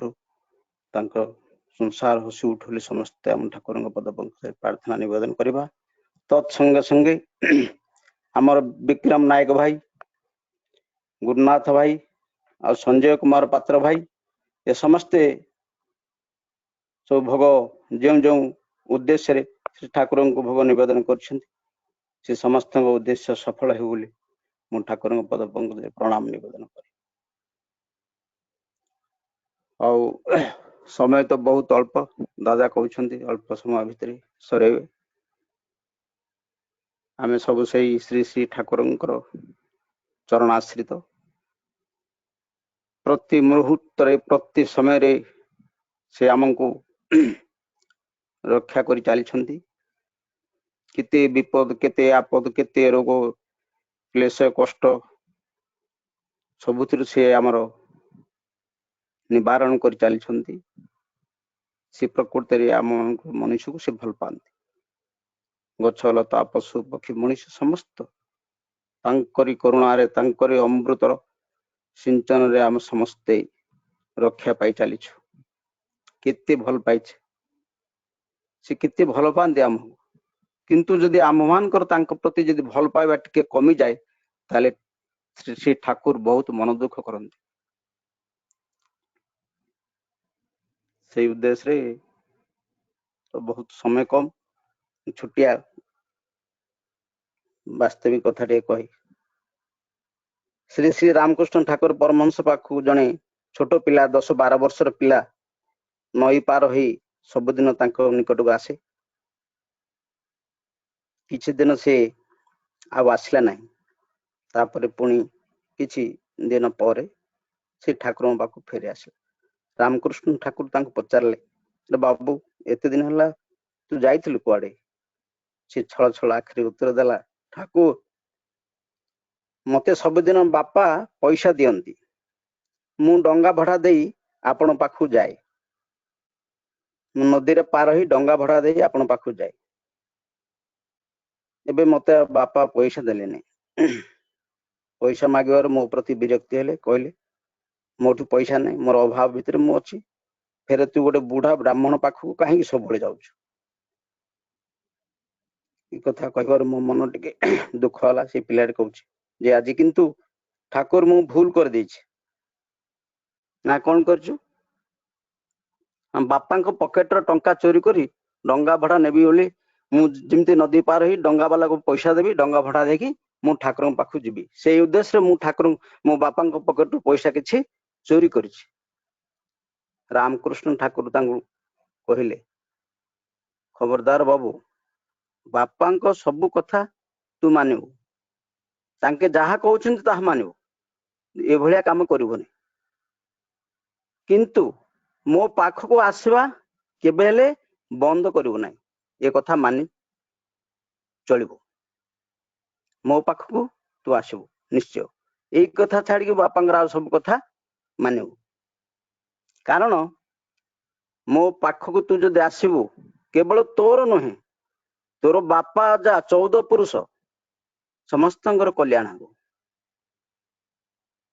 संसार हसी उठुले समस्त आम ठाकुर पद पंकज प्रार्थना निवेदन करवा। तत्संगे संगे आमर विक्रम नायक भाई, गुरुनाथ भाई और संजय कुमार पात्र भाई, ये समस्ते सब भोग जो जो उद्देश्य श्री ठाकुर को भोग निवेदन कर से समस्त उद्देश्य सफल हो बोली मु ठाकुर पद पंकज प्रणाम निवेदन करे। समय तो बहुत अल्प, दादा कहते अल्प समय भितर सरेबे। आमे सब से श्री श्री ठाकुर चरणाश्रित, प्रति मुहूर्त प्रति समय रे से आमको रक्षा करि चली। केते विपद, केते आपद, केते रोग क्लेश कष्ट सबुतिर से आमर निवारण कर चली। से प्रकृति आम मनुष्य को से भल पाती। गछ लता पशु पक्षी मनुष्य समस्त तांकरी करुणारे तांकरी अमृतर सिंचन रे आम समस्ते रक्षा पाई चलीछु। केते भल पाइछ, से केते भल पाते आम। किंतु जदि आम मानकर तांक प्रति जदि भल पाइबा टिके कमी जाए ताले श्री ठाकुर बहुत मन दुख करते। से उद्देश्य रे तो बहुत समय कम, छुटिया वास्तविक कथा टे कही। श्री श्री रामकृष्ण ठाकुर परमहंस पाखु जने छोट पिला 10-12 वर्षर पिला नई पार हो सबुदिन निकट को आसे। किछि दिन से आसला नहीं, तापर पुणी किछि दिन पर से ठाकुर पाखु फेरी आसला। रामकृष्ण ठाकुर तांको पचारले, बाबू एते दिन हला तू जाइथिलु कुआडे? से छळ छळ आखिरी उत्तर देला, ठाकुर मते सबुदिन बापा पैसा दियंती, मु डंगा भड़ा देई आपण पाखु जाए। नदी रे पार ही डंगा भड़ा देई आपण पाखु जाए। एबे मते बापा पैसा देले नै। पैसा मागिवार मो प्रति विरक्ति हेले, कहले मोठू पैसा नहीं, मोर अभाव भितर मु अछि। फेर तू गोटे बुढ़ा ब्राह्मण पाखु कहीं सब बळे जाउछु। ई कथा कहबार मो मन टिके दुख होला। से पिलाटे कहूछि जे आज किंतु ठाकुर मु भूल कर देछि ना। कोन करछु? हम बापा को पॉकेट रो टंका चोरी करी डंगा भड़ा नेबी बोली मु जिमती नदी पार ही डंगा वाला को पैसा देबी, डंगा भड़ा देकी मु ठाकुर पाखु जीबी। से उद्देश्य मु ठाकुर मो बापा को पॉकेट रो पैसा किछि चोरी करिछि। रामकृष्ण ठाकुर तांगु कहिले, खबरदार बाबू, बापा को सब कथा तू मानिबू, तांके जहा कहउछन्ती ताहा मानिबू, ए भलिया काम करिवनी। किंतु मो पाख को आसवा केबे हेले बंद करिवो नै। ए कथा मानि चलिबो। मो पाख को तू आसबू निश्चय। ए कथा छाड़ी के बापा सब कथा मानिबू। कारण मो पाख को तू जदि आसबू केवल तोर नुहे, तोर बापा जा 14 पुरुष समस्तंगर कल्याण हो।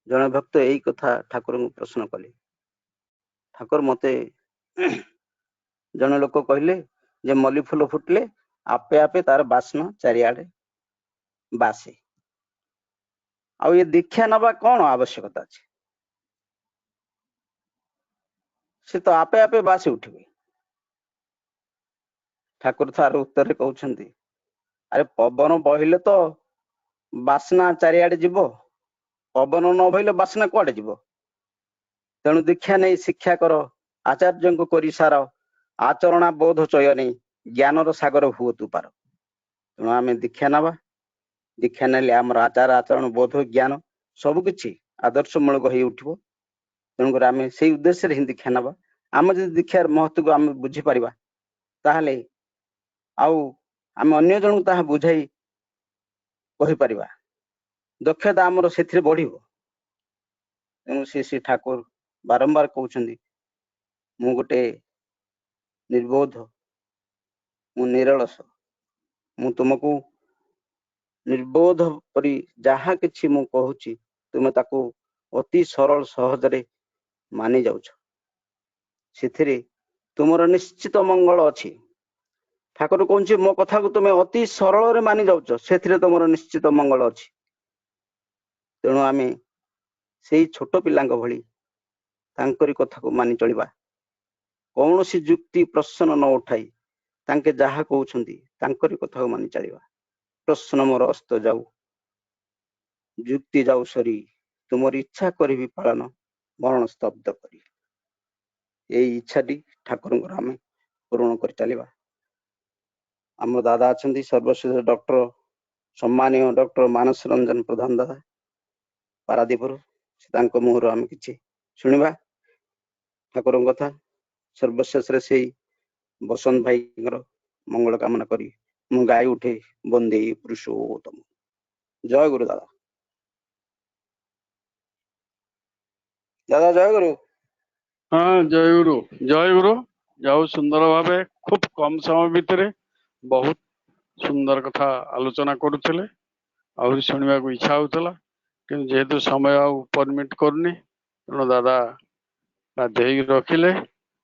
जन भक्त यही कथा ठाकुर को प्रश्न कले। ठाकुर मते जन लोक कहले जे मल्ली फूल फुटले आपे आपे तार बास्ना चारिआडे बासे। आ ये दीक्षा नबा कौन आवश्यकता अछि? से तो आपे आपे बासे उठिबे। ठाकुर थार उत्तर कहउछन्ती, अरे पवन बहिले तो बासना चारिआडे जीवो, पवन न बहिले बासना कुआडे जीवो? तेणु दीक्षा नहीं शिक्षा कर, आचार्य को करी सार, आचरणा बोध चयनी ज्ञानर सागर हुओ तू पार। तेणु आमे दीक्षा नबा, दीक्षा नेले आमर आचार आचरण बोध ज्ञान सब किछि आदर्श मूलक हो उठिबो। तेणुकर आमे सेई उद्देश्य रे ही दीक्षा नबा। आमे जदि दीक्षार महत्व को आमे बुझी परिबा ताहले आउ आमे अन्य जन ताहा बुझाई कहि परिबा, दक्षता आमर सेथिरे बढ़िबो। तेणु श्री ठाकुर बारंबार कहउछन्ती, मु गोटे निर्बोध, मु निरलस, मु तुमको निर्बोध परी जहा किछि मु कहूछि तुमे ताको अति सरल सहज रे मानि जाउछ। सेथिरे तुमर निश्चित मंगल अछि। ठाकुर कहउछि मो कथा को तुमे अति सरल रे मानि जाउछ, सेथिरे तुमर निश्चित मंगल अछि। तेणु आमे सेई छोट पिलांग भली तांकरी कथा को मानि चलिबा। कौनसी जुक्ति प्रश्न न उठाई तांके जहा कहउछन्ती तांकरी कथा को मानि चलिबा। ପ୍ରଶ୍ନ ମୋର ଅସ୍ତ ଯାଉ, ଯୁକ୍ତି ଯାଉ ସରି, ତୁମର ଇଚ୍ଛା କରିବି ପାଳନ, ମରଣ ସ୍ତବ୍ଧ କରି। ଏଇ ଇଚ୍ଛାଟି ଠାକୁରଙ୍କର ଆମେ ପୂରଣ କରି ଚାଲିବା। ଆମ ଦାଦା ଅଛନ୍ତି ସର୍ବଶ୍ରେଷ୍ଠ ଡକ୍ଟର ସମ୍ମାନୀୟ ଡକ୍ଟର ମାନସ ରଞ୍ଜନ ପ୍ରଧାନ ଦାଦା ପାରାଦୀପରୁ। ତାଙ୍କ ମୁହଁରୁ ଆମେ କିଛି ଶୁଣିବା ଠାକୁରଙ୍କ କଥା। ସର୍ବଶେଷରେ ସେଇ ବସନ୍ତ ଭାଇଙ୍କର ମଙ୍ଗଳ କାମନା କରି ମୁଁ ଗାଇ ଉଠେ ବନ୍ଦେ ପୁରୁଷୋତ୍ତମ। ଜୟ ଗୁରୁ ଦାଦା। ଦାଦା ଜୟ ଗୁରୁ। ହଁ ଜୟ ଗୁରୁ ଜୟ ଗୁରୁ। ଯାଉ ସୁନ୍ଦର ଭାବେ খুব କମ ସମୟ ଭିତରେ ବହୁତ ସୁନ୍ଦର କଥା ଆଲୋଚନା କରୁଥିଲେ। ଆହୁରି ଶୁଣିବାକୁ ଇଚ୍ଛା ହଉଥିଲା, କିନ୍ତୁ ଯେହେତୁ ସମୟ ଆଉ ପରମିଟ କରୁନି, ତେଣୁ ଦାଦା ବାଧ୍ୟ ହେଇକି ରଖିଲେ।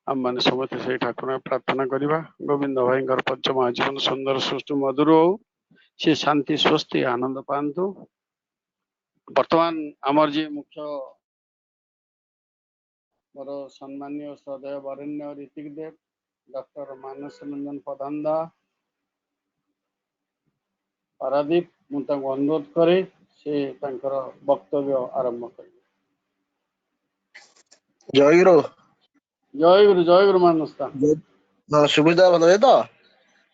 ଆମମାନେ ସମସ୍ତେ ସେଇ ଠାକୁର ପ୍ରାର୍ଥନା କରିବା, ଗୋବିନ୍ଦ ଭାଇଙ୍କର ପଞ୍ଚମ ଆଜୀବନ ସୁନ୍ଦର ସୃଷ୍ଟି ମଧୁର ହଉ, ସେ ଶାନ୍ତି ସ୍ୱସ୍ତି ଆନନ୍ଦ ପାଆନ୍ତୁ। ବର୍ତ୍ତମାନ ଆମର ଯିଏ ମୁଖ୍ୟ ମୋର ସମ୍ମାନୀୟ ଶ୍ରଦ୍ଧେୟ ବରେଣ୍ୟ ରୀତିକ ଦେବ ଡକ୍ଟର ମାନସ ରଞ୍ଜନ ପ୍ରଧାନ ଦା ପାରାଦୀପ, ମୁଁ ତାଙ୍କୁ ଅନୁରୋଧ କରେ ସେ ତାଙ୍କର ବକ୍ତବ୍ୟ ଆରମ୍ଭ କରିବେ। ଜୟ ଗୁରୁ। ଜୟ ଗୁରୁ ମାନସ ଦା। ସୁବିଧା ଭଲ ହୁଏ ତ?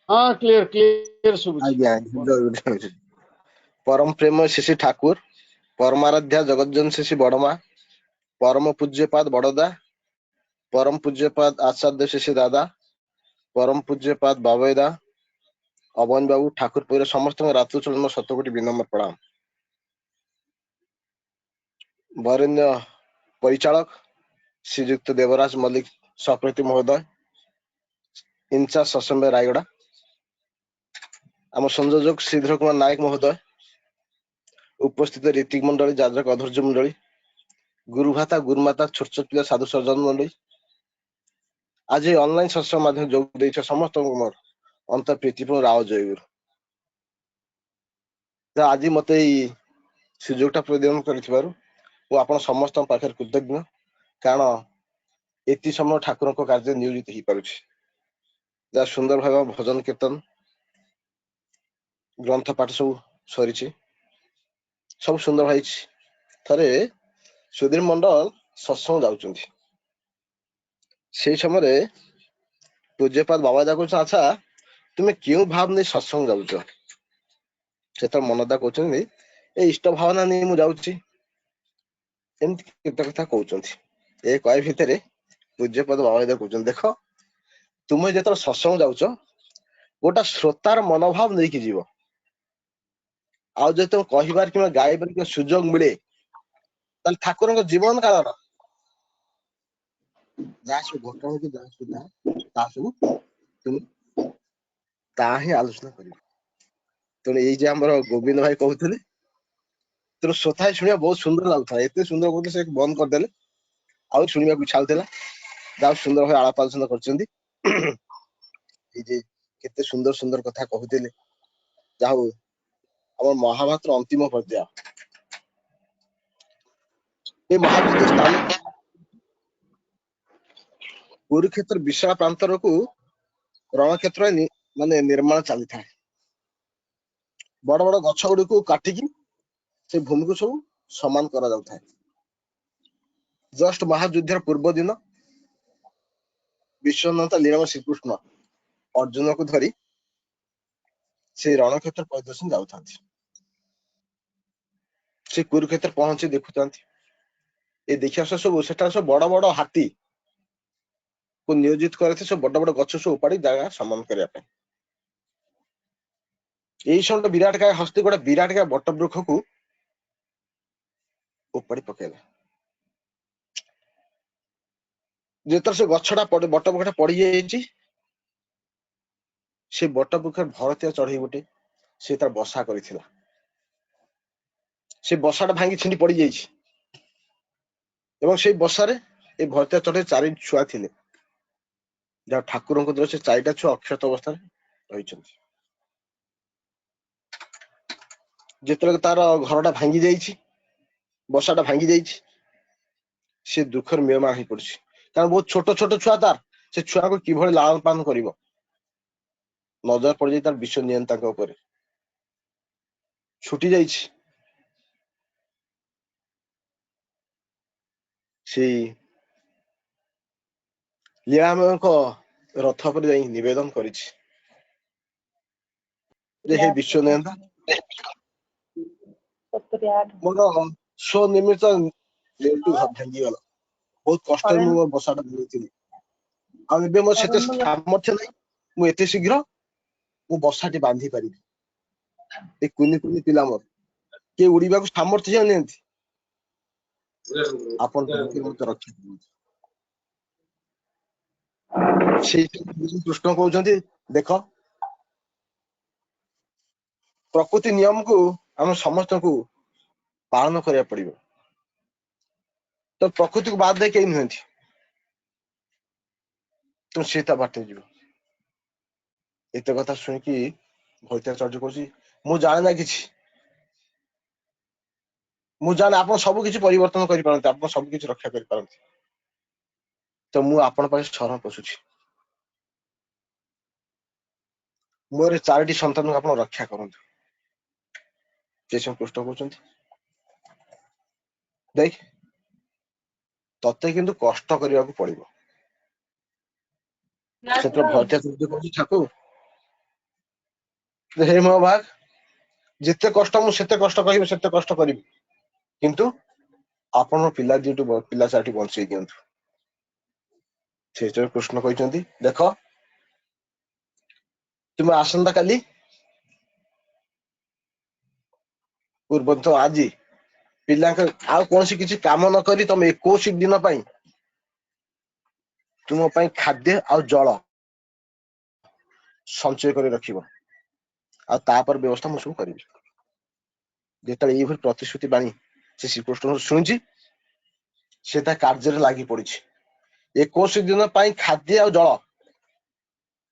ହଁ କ୍ଲିୟର ଶୁଭୁଛି। ଆଜ୍ଞା ଜୟ ଗୁରୁ ଜୟ ଗୁରୁ। ପରମ ପ୍ରେମ ଶିଶି ଠାକୁର, ପରମାରାଧ୍ୟା ଜଗଜ୍ଜନ ଶିଶି ବଡମା, ପରମ ପୂଜ୍ୟପାଦ ବଡଦା, ପରମ ପୂଜ୍ୟପାଦ ଆଚାର୍ଯ୍ୟ ଶିଶି ଦାଦା, ପରମ ପୂଜ୍ୟପାଦ ବାବୈଦା, ଅବନ ବାବୁ, ଠାକୁର ପୁର ସମସ୍ତଙ୍କ ରାତ୍ରିଚରଣ ଶତକୋଟି ବିନମ୍ର ପ୍ରଣାମ। ବରେଣ୍ୟ ପରିଚାଳକ ଶ୍ରୀଯୁକ୍ତ ଦେବରାଜ ମଲ୍ଲିକ ସପ୍ରତି ମହୋଦୟ, ଇନଚାର୍ଜ ସସମ୍ବେ ରାୟଗଡା, ଆମ ସଂଯୋଜକ ଶ୍ରୀଧର କୁମାର ନାୟକ ମହୋଦୟ, ଉପସ୍ଥିତ ରୀତିକ ମଣ୍ଡଳୀ, ଯାଜକ ଅଧୈର୍ଯ୍ୟ ମଣ୍ଡଳୀ, ଗୁରୁଭାତା ଗୁରୁମାତା, ଛୋଟ ଛୋଟ ପିଲା ସାଧୁ ସର୍ଜନ ମଣ୍ଡଳୀ, ଆଜି ଅନଲାଇନ ସତ୍ସଙ୍ଗ ମାଧ୍ୟମରେ ଯୋଗ ଦେଇଥିବା ସମସ୍ତଙ୍କୁ ମୋର ଅନ୍ତର ପ୍ରୀତିପୂର୍ଣ୍ଣ ରାଓ ଜୟ ଗୁରୁ। ଆଜି ମତେ ଏଇ ସୁଯୋଗଟା ପ୍ରଦାନ କରିଥିବାରୁ ମୁଁ ଆପଣ ସମସ୍ତଙ୍କ ପାଖରେ କୃତଜ୍ଞ, କାରଣ ଏତି ସମୟ ଠାକୁରଙ୍କ କାର୍ଯ୍ୟ ନିୟୋଜିତ ହେଇପାରୁଛି। ଯାହା ସୁନ୍ଦର ଭାବେ ଭଜନ କୀର୍ତ୍ତନ ଗ୍ରନ୍ଥ ପାଠ ସବୁ ସରିଛି, ସବୁ ସୁନ୍ଦର ହେଇଛି। ଥରେ ସୁଧୀର ମଣ୍ଡଳ ସତ୍ସଙ୍ଗ ଯାଉଛନ୍ତି, ସେଇ ସମୟରେ ପୂଜ୍ୟପାଦ ବାବାଦା କହୁଛନ୍ତି, ଆଚ୍ଛା ତୁମେ କେଉଁ ଭାବ ନେଇ ସତ୍ସଙ୍ଗ ଯାଉଛ? ସେତେବେଳେ ମନଦା କହୁଛନ୍ତି, ଏ ଇଷ୍ଟ ଭାବନା ନେଇ ମୁଁ ଯାଉଛି। ଏମିତି କେତେ କଥା କହୁଛନ୍ତି। ଏ କହି ଭିତରେ ପୂଜ୍ୟପାଦ ବାବାଦା କହୁଛନ୍ତି, ଦେଖ ତୁମେ ଯେତେବେଳେ ସତ୍ସଙ୍ଗ ଯାଉଛ ଗୋଟା ଶ୍ରୋତାର ମନୋଭାବ ନେଇକି ଯିବ, ଆଉ ଯଦି ତମେ କହିବାର କିମ୍ବା ଗାଇବାର କିମ୍ବା ସୁଯୋଗ ମିଳେ, ତାହେଲେ ଠାକୁରଙ୍କ ଜୀବନ କାଳର ଯାହା ସବୁ ଘଟଣା କି ଯାହା ସୁଧା ତାହା ସବୁ ତୁମେ ତାହା ହିଁ ଆଲୋଚନା କରିବ। ତେଣୁ ଏଇ ଯେ ଆମର ଗୋବିନ୍ଦ ଭାଇ କହୁଥିଲେ, ତେଣୁ ଶ୍ରୋତା ଶୁଣିବା ବହୁତ ସୁନ୍ଦର ଲାଗୁଥିଲା। ଏତେ ସୁନ୍ଦର କହୁଥିଲେ ସେ ବନ୍ଦ କରିଦେଲେ, ଆଉ ଶୁଣିବାକୁ ଇଚ୍ଛା ହଉଥିଲା। ଯାହା ସୁନ୍ଦର ଭାବେ ଆଳାପ ଆଲୋଚନା କରିଛନ୍ତି। ଏଇ ଯେ କେତେ ସୁନ୍ଦର ସୁନ୍ଦର କଥା କହୁଥିଲେ, ଯାହା ହଉ ଆମର ମହାଭାରତର ଅନ୍ତିମ ପର୍ଯ୍ୟାୟ, ଏ ମହାଭାରତ ସ୍ଥାନ କୁରୁକ୍ଷେତ୍ର ବିଶାଳ ପ୍ରାନ୍ତରକୁ ରଣକ୍ଷେତ୍ର ମାନେ ନିର୍ମାଣ ଚାଲିଥାଏ। ବଡ ବଡ ଗଛ ଗୁଡିକୁ କାଟିକି ସେ ଭୂମିକୁ ସବୁ ସମାନ କରାଯାଉଥାଏ। ଜଷ୍ଟ ମହାଯୁଦ୍ଧର ପୂର୍ବ ଦିନ ବିଶ୍ୱନାଥ ଲୀଳମ ଶ୍ରୀକୃଷ୍ଣ ଅର୍ଜୁନକୁ ଧରି ସେ ରଣକ୍ଷେତ୍ର ପରିଦର୍ଶନ ଯାଉଥାନ୍ତି। ସେ କୁରୁକ୍ଷେତ୍ର ପହଞ୍ଚି ଦେଖୁଥାନ୍ତି। ଏ ଦେଖିବା ସବୁ ସେଠାରେ ସବୁ ବଡ ବଡ ହାତୀ କୁ ନିୟୋଜିତ କରିଥିଲେ, ସବୁ ବଡ ବଡ ଗଛ ସବୁ ଉପାଡି ଜାଗା ସମାନ କରିବା ପାଇଁ। ଏଇ ସମୟରେ ବିରାଟ କାୟ ହସ୍ତି ଗୋଟେ ବିରାଟ କାୟ ବଟ ବୃକ୍ଷକୁ ଉପାଡି ପକେଇଲା। ଯେତେବେଳେ ସେ ଗଛଟା ବଟ ବୃକ୍ଷଟା ପଡିଯାଇଛି, ସେ ବଟ ବୃକ୍ଷରେ ଭରତୀୟ ଚଢେଇ ଗୋଟେ ସେ ତାର ବସା କରିଥିଲା। ସେ ବସାଟା ଭାଙ୍ଗି ଛିଣ୍ଡି ପଡିଯାଇଛି ଏବଂ ସେଇ ବସାରେ ଏଇ ଭରତୀୟ ଚଢେଇ 4 ଛୁଆ ଥିଲେ, ଯାହା ଠାକୁରଙ୍କ ଦ୍ୱାରା ସେ 4ଟା ଛୁଆ ଅକ୍ଷତ ଅବସ୍ଥାରେ ରହିଛନ୍ତି। ଯେତେବେଳେ ତାର ଘରଟା ଭାଙ୍ଗି ଯାଇଛି, ବସାଟା ଭାଙ୍ଗି ଯାଇଛି, ସେ ଦୁଃଖରେ ମ୍ରିୟମାଣ ହେଇ ପଡୁଛି। କାରଣ ବହୁତ ଛୋଟ ଛୋଟ ଛୁଆ ତାର, ସେ ଛୁଆକୁ କିଭଳି ଲାଳନ ପାଳନ କରିବ, ନଜର ପଡିଯାଇ ତାର ବିଶ୍ୱ ନିୟନ୍ତ୍ରଣଙ୍କ ଉପରେ। ଛୁଟି ଯାଇଛି ସେଇ ଲୀଳାମୟଙ୍କ ରଥ ଉପରେ ଯାଇ ନିବେଦନ କରିଛି ଯେ ହେ ବିଶ୍ୱ ନିୟନ୍ତା ମୋର ସ୍ୱନିର୍ମିତ ରେଲଟି ଭାଙ୍ଗିଗଲା। ବହୁତ କଷ୍ଟରେ ମୁଁ ମୋ ବସାଟା ଧରିଥିଲି। ଆଉ ଏବେ ମୋର ସେତେ ସାମର୍ଥ୍ୟ ନାହିଁ ମୁଁ ଏତେ ଶୀଘ୍ର ମୁଁ ବସାଟି ବାନ୍ଧି ପାରିବି। ଏ କୁନି କୁନି ପିଲା ମୋର କିଏ ଉଡିବାକୁ ସାମର୍ଥ୍ୟ ନିଅନ୍ତି। ଆପଣ ମତେ ରକ୍ଷା କରନ୍ତୁ। ସେଇ କୃଷ୍ଣ କହୁଛନ୍ତି ଦେଖ ପ୍ରକୃତି ନିୟମକୁ ଆମେ ସମସ୍ତଙ୍କୁ ପାଳନ କରିବାକୁ ପଡିବ। ତ ପ୍ରକୃତିକୁ ବାଦ ଦେଇ କେହି ନୁହନ୍ତି। ତ ସେ ତା ବାଟରେ ଯିବ। ଏତେ କଥା ଶୁଣିକି ଭୈତାଚାର୍ଯ୍ୟ କହୁଛି ମୁଁ ଜାଣେ ନା କିଛି। ମୁଁ ଜାଣେ ଆପଣ ସବୁ କିଛି ପରିବର୍ତ୍ତନ କରିପାରନ୍ତି, ଆପଣ ସବୁ କିଛି ରକ୍ଷା କରିପାରନ୍ତି। ତ ମୁଁ ଆପଣ ପାଇଁ ଶରଣ ପଶୁଛି। ମୋର 4ଟି ସନ୍ତାନକୁ ଆପଣ ରକ୍ଷା କରନ୍ତୁ। ସେ କୃଷ୍ଣ କହୁଛନ୍ତି ଦେଖ ତତେ କିନ୍ତୁ କଷ୍ଟ କରିବାକୁ ପଡିବ। ସେଥିରେ ଭୈତାଚାର୍ଯ୍ୟ କହୁଛି ଠାକୁର ହେ ମୋ ଭାଗ ଯେତେ କଷ୍ଟ ମୁଁ ସେତେ କଷ୍ଟ କହିବି ସେତେ କଷ୍ଟ କରିବି, କିନ୍ତୁ ଆପଣଙ୍କ ପିଲା 4ଟି ବଞ୍ଚେଇ ଦିଅନ୍ତୁ। ସେ କୃଷ୍ଣ କହିଛନ୍ତି ଦେଖ ତୁମେ ଆସନ୍ତା କାଲି ପୂର୍ବତ ଆଜି ପିଲାଙ୍କ ଆଉ କୌଣସି କିଛି କାମ ନ କରି ତମେ 21 ଦିନ ପାଇଁ ତୁମ ପାଇଁ ଖାଦ୍ୟ ଆଉ ଜଳ ସଞ୍ଚୟ କରି ରଖିବ, ଆଉ ତାପରେ ବ୍ୟବସ୍ଥା ମୁଁ ସବୁ କରିବି। ଯେତେବେଳେ ଏଇଭଳି ପ୍ରତିଶ୍ରୁତି ବାଣୀ ସେ ଶ୍ରୀକୃଷ୍ଣ ଶୁଣିଛି ସେ ତା କାର୍ଯ୍ୟରେ ଲାଗି ପଡିଛି। 21 ଦିନ ପାଇଁ ଖାଦ୍ୟ ଆଉ ଜଳ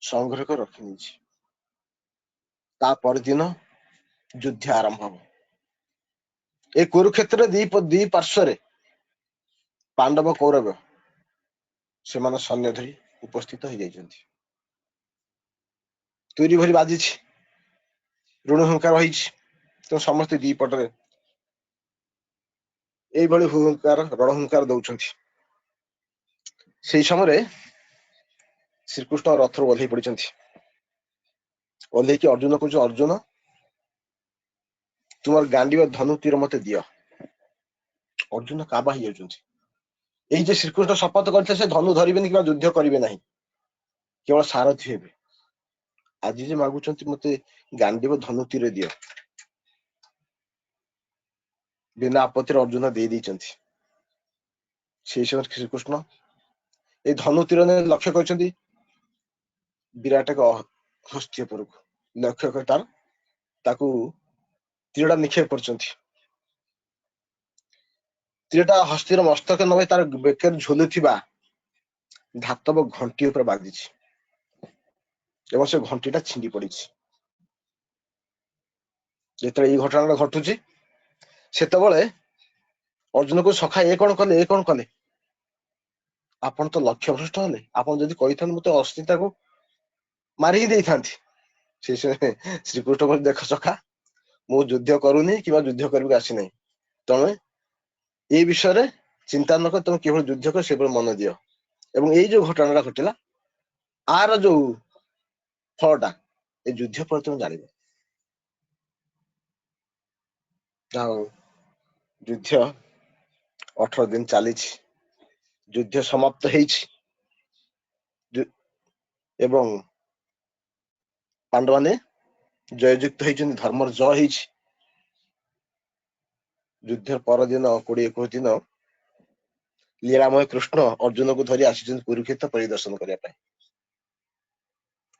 ସଂଗ୍ରହ କରି ରଖି ନେଇଛି। ତା ପରଦିନ ଯୁଦ୍ଧ ଆରମ୍ଭ ହବ। ଏ କୁରୁକ୍ଷେତ୍ରରେ ଦି ପାର୍ଶ୍ୱରେ ପାଣ୍ଡବ କୌରବ ସେମାନେ ସୈନ୍ୟ ଧରି ଉପସ୍ଥିତ ହେଇଯାଇଛନ୍ତି। ତୁରୀ ଭରି ବାଜିଛି, ଋଣ ହୁଙ୍କାର ରହିଛି। ତ ସମସ୍ତେ ଦି ପଟରେ ଏଇଭଳି ରଣହୁଙ୍କାର ଦଉଛନ୍ତି। ସେଇ ସମୟରେ ଶ୍ରୀକୃଷ୍ଣ ରଥରୁ ଓହ୍ଲେଇ ପଡିଛନ୍ତି। ଓହ୍ଲେଇକି ଅର୍ଜୁନ କହୁଛି ଅର୍ଜୁନ ତୁମର ଗାଣ୍ଡିବ ଧନୁ ତୀର ମତେ ଦିଅ। ଅର୍ଜୁନ କାବା ହେଇଯାଉଛନ୍ତି। ଏଇ ଯେ ଶ୍ରୀକୃଷ୍ଣ ଶପଥ କରିଥିଲେ ସେ ଧନୁ ଧରିବେନି କିମ୍ବା ଯୁଦ୍ଧ କରିବେ ନାହିଁ, କେବଳ ସାରଥୀ ହେବେ। ଆଜି ଯେ ମାଗୁଛନ୍ତି ମତେ ଗାଣ୍ଡିବ ଧନୁ ତୀର ଦିଅ, ବିନା ଆପତ୍ତିରେ ଅର୍ଜୁନ ଦେଇଛନ୍ତି। ସେଇ ସମୟରେ ଶ୍ରୀକୃଷ୍ଣ ଏଇ ଧନୁ ତୀର ଲକ୍ଷ୍ୟ କରିଛନ୍ତି ବିରାଟ ଏକ ହସ୍ତି ଉପରକୁ। ଲକ୍ଷ୍ୟ କରି ତାକୁ ତୀରଟା ନିକ୍ଷେପ କରିଛନ୍ତି। ତୀରଟା ହସ୍ତିର ମସ୍ତକ ନ ହୋଇ ତାର ବେକରେ ଝୁଲୁଥିବା ଧାତବ ଘଣ୍ଟି ଉପରେ ବାଜିଛି ଏବଂ ସେ ଘଣ୍ଟିଟା ଛିଣ୍ଡି ପଡିଛି। ଯେତେବେଳେ ଏଇ ଘଟଣାଟା ଘଟୁଛି ସେତେବେଳେ ଅର୍ଜୁନକୁ ସଖା ଏ କଣ କଲେ ଆପଣ ତ ଲକ୍ଷ୍ୟ ଭ୍ରଷ୍ଟ ହେଲେ। ଆପଣ ଯଦି କହିଥାନ୍ତେ ମୁଁ ତ ଅସ୍ମିତାକୁ ମାରି ହିଁ ଦେଇଥାନ୍ତି। ସେ ଶ୍ରୀକୃଷ୍ଣ କହିଲେ ଦେଖ ସଖା ମୁଁ ଯୁଦ୍ଧ କରୁନି କିମ୍ବା ଯୁଦ୍ଧ କରିବାକୁ ଆସିନାହିଁ। ତମେ ଏଇ ବିଷୟରେ ଚିନ୍ତା ନ କରି ତମେ କିଭଳି ଯୁଦ୍ଧ କର ସେଭଳି ମନ ଦିଅ, ଏବଂ ଏଇ ଯୋଉ ଘଟଣାଟା ଘଟିଲା ଆର ଯୋଉ ଫଳଟା ଏ ଯୁଦ୍ଧ ପରେ ତମେ ଜାଣିବ। ଆଉ ଯୁଦ୍ଧ 18 ଦିନ ଚାଲିଛି, ଯୁଦ୍ଧ ସମାପ୍ତ ହେଇଛି ଏବଂ ପାଣ୍ଡବମାନେ ଜୟଯୁକ୍ତ ହେଇଛନ୍ତି, ଧର୍ମର ଜୟ ହେଇଛି। ଯୁଦ୍ଧର ପରଦିନ 20-21 ଦିନ ଲୀଳାମୟ କୃଷ୍ଣ ଅର୍ଜୁନକୁ ଧରି ଆସିଛନ୍ତି କୁରୁକ୍ଷେତ୍ର ପରିଦର୍ଶନ କରିବା ପାଇଁ।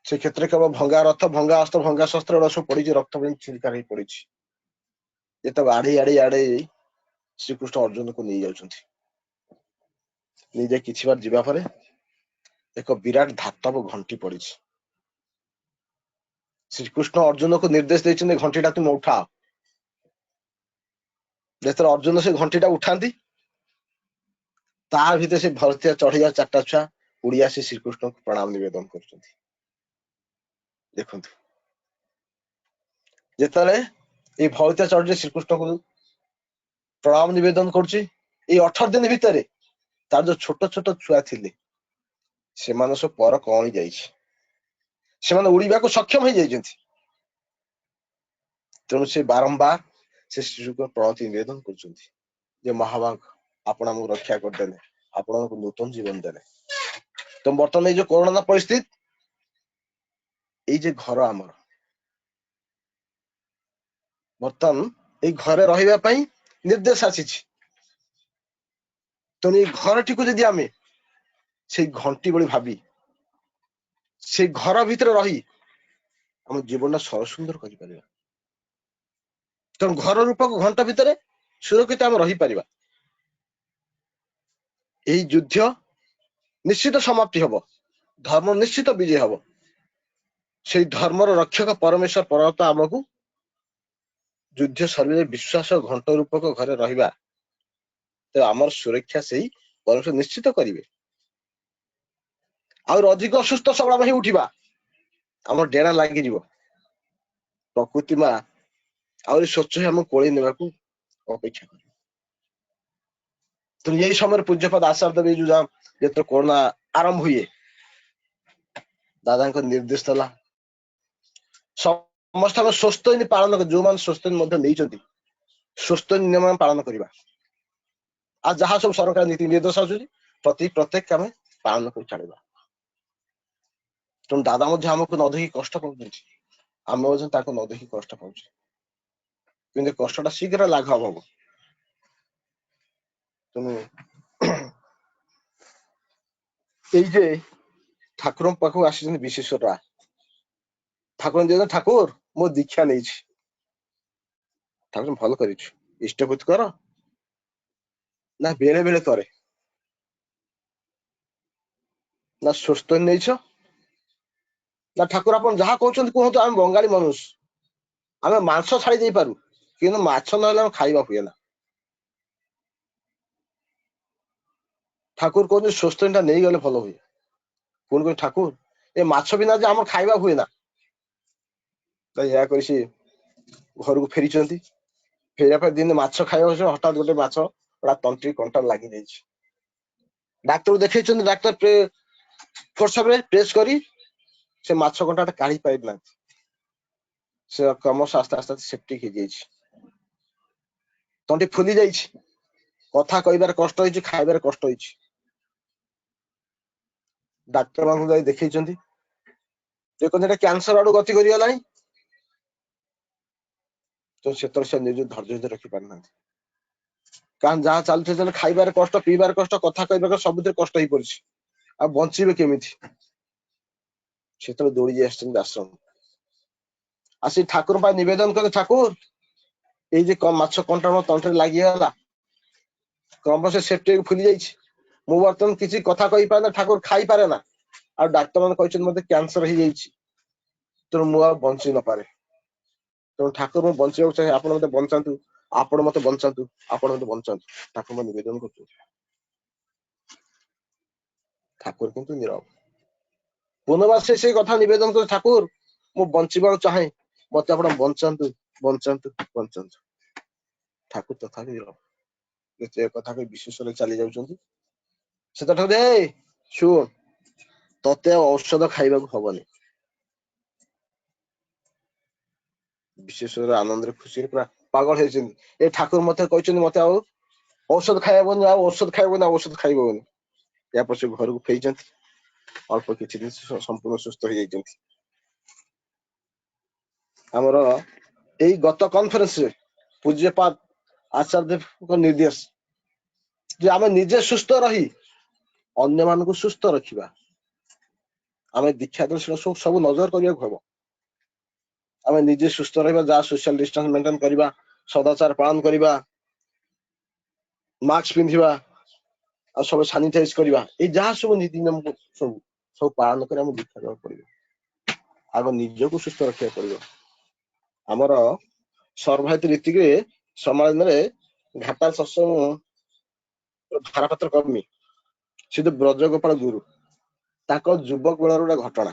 ସେ କ୍ଷେତ୍ରରେ କେବଳ ଭଙ୍ଗା ରଥ, ଭଙ୍ଗା ଅସ୍ତ୍ର, ଭଙ୍ଗା ଶସ୍ତ୍ର ଏଗୁଡା ସବୁ ପଡିଛି, ରକ୍ତ ଛିନକାର ହେଇ ପଡିଛି। ଯେତେବେଳେ ଆଡେଇ ଶ୍ରୀକୃଷ୍ଣ ଅର୍ଜୁନକୁ ନେଇ ଯାଉଛନ୍ତି। ନିଜେ କିଛି ବାର ଯିବା ପରେ ଏକ ବିରାଟ ଧାତବ ଘଣ୍ଟି ପଡିଛି। ଶ୍ରୀକୃଷ୍ଣ ଅର୍ଜୁନକୁ ନିର୍ଦ୍ଦେଶ ଦେଇଛନ୍ତି ଘଣ୍ଟିଟା ତୁମେ ଉଠାଅ। ଯେତେବେଳେ ଅର୍ଜୁନ ସେ ଘଣ୍ଟିଟା ଉଠାନ୍ତି ତା ଭିତରେ ସେ ଭରତିଆ ଚଢେଇବା 4ଟା ଛୁଆ ଉଡି ଆସି ଶ୍ରୀକୃଷ୍ଣଙ୍କୁ ପ୍ରଣାମ ନିବେଦନ କରୁଛନ୍ତି। ଦେଖନ୍ତୁ ଯେତେବେଳେ এই ভয়তা চর্যে শ্রীকৃষ্ণଙ୍କୁ ପ୍ରଣାମ ନିବେଦନ କରୁଛି। ଏଇ 18 ଦିନ ଭିତରେ ତାର ଯୋଉ ଛୋଟ ଛୋଟ ଛୁଆ ଥିଲେ ସେମାନେ ସବୁ ପର କଣି ଯାଇଛି, ସେମାନେ ଉଡିବାକୁ ସକ୍ଷମ ହେଇଯାଇଛନ୍ତି। ତେଣୁ ସେ ବାରମ୍ବାର ସେ ଶିଶୁକୁ ପ୍ରଣତି ନିବେଦନ କରୁଛନ୍ତି ଯେ ମହାଭାଗ ଆପଣ ଆମକୁ ରକ୍ଷା କରିଦେଲେ, ଆପଣ ଆମକୁ ନୂତନ ଜୀବନ ଦେଲେ। ତ ବର୍ତ୍ତମାନ ଏଇ ଯୋଉ କରୋନା ପରିସ୍ଥିତି, ଏଇ ଯେ ଘର ଆମର ବର୍ତ୍ତମାନ ଏଇ ଘରେ ରହିବା ପାଇଁ ନିର୍ଦ୍ଦେଶ ଆସିଛି। ତେଣୁ ଏଇ ଘରଟିକୁ ଯଦି ଆମେ ସେଇ ଘଣ୍ଟି ଭଳି ଭାବି ସେଇ ଘର ଭିତରେ ରହି ଆମ ଜୀବନଟା ସୁନ୍ଦର କରିପାରିବା। ତେଣୁ ଘର ରୂପକ ଘଣ୍ଟା ଭିତରେ ସୁରକ୍ଷିତ ଆମେ ରହିପାରିବା। ଏହି ଯୁଦ୍ଧ ନିଶ୍ଚିତ ସମାପ୍ତି ହବ, ଧର୍ମ ନିଶ୍ଚିତ ବିଜୟ ହବ। ସେଇ ଧର୍ମର ରକ୍ଷକ ପରମେଶ୍ୱର ପରମାତ୍ମା ଆମକୁ ଯୁଦ୍ଧ ସରିଲେ ବିଶ୍ୱାସ ଘଣ୍ଟ ରୂପକ ଘରେ ରହିବା, ତ ଆମର ସୁରକ୍ଷା ସେଇ ପରମେଶ୍ୱର ନିଶ୍ଚିତ କରିବେ। ଆଉ ଅଧିକ ଅସୁସ୍ଥ ସବଳ ହେଇ ଉଠିବା, ଆମର ଡେଣା ଲାଗିଯିବ, ପ୍ରକୃତି ମା ଆହୁରି ସ୍ୱଚ୍ଛ ହେଇ ଆମକୁ କୋଳି ନେବାକୁ ଅପେକ୍ଷା କରିବ। ତେଣୁ ଏଇ ସମୟରେ ପୂଜ୍ୟପାଦ ଆଚାର୍ଯ୍ୟ ଦେବ ଯୋଉ ଯେତେବେଳେ କରୋନା ଆରମ୍ଭ ହୁଏ, ଦାଦାଙ୍କ ନିର୍ଦ୍ଦେଶ ଦେଲା ସମସ୍ତେ ଆମେ ସ୍ୱସ୍ଥନୀ ପାଳନ କରି, ଯୋଉମାନେ ସ୍ୱସ୍ଥନୀ ମଧ୍ୟ ନେଇଛନ୍ତି ସ୍ୱସ୍ଥନୀ ନିୟମ ପାଳନ କରିବା। ଆଉ ଯାହା ସବୁ ସରକାର ନୀତି ନିର୍ଦ୍ଦେଶ ଆସୁଛି ପ୍ରତ୍ୟେକ ଆମେ ପାଳନ କରି ଚାଲିବା। ତେଣୁ ଦାଦା ମଧ୍ୟ ଆମକୁ ନ ଦେଖି କଷ୍ଟ ପାଉଛନ୍ତି, ଆମେ ମଧ୍ୟ ତାକୁ ନ ଦେଖି କଷ୍ଟ ପାଉଛୁ, କିନ୍ତୁ କଷ୍ଟଟା ଶୀଘ୍ର ଲାଘବ ହବ। ତେଣୁ ଏଇ ଯେ ଠାକୁରଙ୍କ ପାଖକୁ ଆସିଛନ୍ତି ବିଶେଶ୍ୱର, ଠାକୁର ଯେ ଠାକୁର ମୁଁ ଦୀକ୍ଷା ନେଇଛି। ଠାକୁର ଭଲ କରିଛୁ, ଇଷ୍ଟଭୂତ କର ନା ବେଳେ ବେଳେ କରେ, ନା ସୁସ୍ଥ ନେଇଛ, ନା ଠାକୁର ଆପଣ ଯାହା କହୁଛନ୍ତି କୁହନ୍ତୁ। ଆମେ ବଙ୍ଗାଳୀ ମନୁଷ, ଆମେ ମାଂସ ଛାଡି ଦେଇପାରୁ, କିନ୍ତୁ ମାଛ ନହେଲେ ଆମେ ଖାଇବା ହୁଏ ନା। ଠାକୁର କହୁଛନ୍ତି ସ୍ୱସ୍ଥନୀଟା ନେଇଗଲେ ଭଲ ହୁଏ। ପୁଣି କହୁଛି ଠାକୁର ଏ ମାଛ ବିନା ଯେ ଆମର ଖାଇବା ହୁଏ ନା। ଏହା କରି ସେ ଘରକୁ ଫେରିଛନ୍ତି। ଫେରିବା ପାଇଁ ଦିନେ ମାଛ ଖାଇବା ହଠାତ୍ ଗୋଟେ ମାଛ ଗୋଟେ ତଣ୍ଟି କଣ୍ଟା ଲାଗିଯାଇଛି। ଡାକ୍ତର ଦେଖେଇଛନ୍ତି, ଡାକ୍ତର ଫୋର୍ସରେ ପ୍ରେସ୍ କରି ସେ ମାଛ କଣ୍ଟାଟା କାଢି ପାରିନାହାନ୍ତି। ସେ କ୍ରମଶଃ ଆସ୍ତେ ଆସ୍ତେ ସେପ୍ଟିକ ହେଇଯାଇଛି, ତଣ୍ଟି ଫୁଲି ଯାଇଛି, କଥା କହିବାରେ କଷ୍ଟ ହେଇଛି, ଖାଇବାରେ କଷ୍ଟ ହେଇଛି। ଡାକ୍ତର ମାନଙ୍କୁ ଯାଇ ଦେଖେଇଛନ୍ତି, ଦେଖନ୍ତୁ ଏଟା କ୍ୟାନ୍ସର ଆଡୁ ଗତି କରିଗଲାଣି। ତ ସେତେବେଳେ ସେ ନିଜ ଧୈର୍ଯ୍ୟ ରଖି ପାରିନାହାନ୍ତି, କାରଣ ଯାହା ଚାଲିଛି ଖାଇବାରେ କଷ୍ଟ, ପିଇବାରେ କଷ୍ଟ, କଥା କହିବାରେ ସବୁଥିରେ କଷ୍ଟ ହେଇ ପଡିଛି। ଆଉ ବଞ୍ଚିବେ କେମିତି? ସେତେବେଳେ ଦୌଡି ଆସିଛନ୍ତି ଆଶ୍ରମ, ଆସି ଠାକୁର ପାଇଁ ନିବେଦନ କଲେ, ଠାକୁର ଏଇ ଯେ ମାଛ କଣ୍ଟା ମୋ ତଣ୍ଟିରେ ଲାଗିଗଲା, କ୍ରମଶଃ ସେପ୍ଟିକ ଫୁଲି ଯାଇଛି, ମୁଁ ବର୍ତ୍ତମାନ କିଛି କଥା କହିପାରେ ନା, ଠାକୁର ଖାଇପାରେ ନା, ଆଉ ଡାକ୍ତର ମାନେ କହିଛନ୍ତି ମତେ କ୍ୟାନ୍ସର ହେଇଯାଇଛି, ତେଣୁ ମୁଁ ଆଉ ବଞ୍ଚି ନପାରେ। ତେଣୁ ଠାକୁର ମୁଁ ବଞ୍ଚିବାକୁ ଚାହେଁ, ଆପଣ ମତେ ବଞ୍ଚାନ୍ତୁ, ଆପଣ ମତେ ବଞ୍ଚାନ୍ତୁ, ଆପଣ ମତେ ବଞ୍ଚାନ୍ତୁ। ଠାକୁର ନିବେଦନ କରୁଛନ୍ତି। ଠାକୁର କିନ୍ତୁ ନୀରବ। ପୁନର୍ବାର ସେଇ କଥା ନିବେଦନ କରୁଛି, ଠାକୁର ମୁଁ ବଞ୍ଚିବାକୁ ଚାହେଁ, ମତେ ଆପଣ ବଞ୍ଚାନ୍ତୁ, ବଞ୍ଚାନ୍ତୁ, ବଞ୍ଚାନ୍ତୁ। ଠାକୁର ତଥାପି ନୀରବ। ଏ କଥା କହି ବିଶ୍ୱରେ ଚାଲି ଯାଉଛନ୍ତି। ସେତେବେଳେ ଶୁଣ, ତତେ ଆଉ ଔଷଧ ଖାଇବାକୁ ହବନି। ବିଶ୍ୱେଶ୍ୱର ଆନନ୍ଦରେ ଖୁସିରେ ପୁରା ପାଗଳ ହେଇଛନ୍ତି। ଏ ଠାକୁର ମତେ କହିଛନ୍ତି ମତେ ଆଉ ଔଷଧ ଖାଇବନି, ଆଉ ଔଷଧ ଖାଇବନି, ଆଉ ଔଷଧ ଖାଇବନି। ଏହାପରେ ସେ ଘରକୁ ଫେରିଛନ୍ତି, ଅଳ୍ପ କିଛି ଦିନ ସମ୍ପୂର୍ଣ୍ଣ ସୁସ୍ଥ ହେଇଯାଇଛନ୍ତି। ଆମର ଏଇ ଗତ କନଫରେନ୍ସରେ ପୂଜ୍ୟପାଦ ଆଚାର୍ଯ୍ୟଙ୍କ ନିର୍ଦ୍ଦେଶ ଯେ ଆମେ ନିଜେ ସୁସ୍ଥ ରହି ଅନ୍ୟମାନଙ୍କୁ ସୁସ୍ଥ ରଖିବା। ଆମେ ଦୀକ୍ଷା ଦେଲେ ସେଟା ସବୁ ନଜର କରିବାକୁ ହବ। ଆମେ ନିଜେ ସୁସ୍ଥ ରହିବା, ଯାହା ସୋସିଆଲ ଡିଷ୍ଟାନ୍ସ ମେଣ୍ଟେନ କରିବା, ସଦାଚାର ପାଳନ କରିବା, ମାସ୍କ ପିନ୍ଧିବା, ଆଉ ସବୁ ସାନିଟାଇଜ କରିବା, ଏଇ ଯାହା ସବୁ ନୀତି ନିୟମ ସବୁ ପାଳନ କରି ଆମକୁ ଦୀକ୍ଷା ଦେବାକୁ ପଡିବ। ଆଗ ନିଜକୁ ସୁସ୍ଥ ରଖିବାକୁ ପଡିବ। ଆମର ସର୍ବାହିତ ରୀତିରେ ସମାଜରେ ଘାଟା ଶସ୍ୟ ଭାରପାତ୍ର କର୍ମୀ ସେ ଯୋଉ ବ୍ରଜଗୋପାଳ ଗୁରୁ, ତାଙ୍କ ଯୁବକ ବେଳର ଗୋଟେ ଘଟଣା।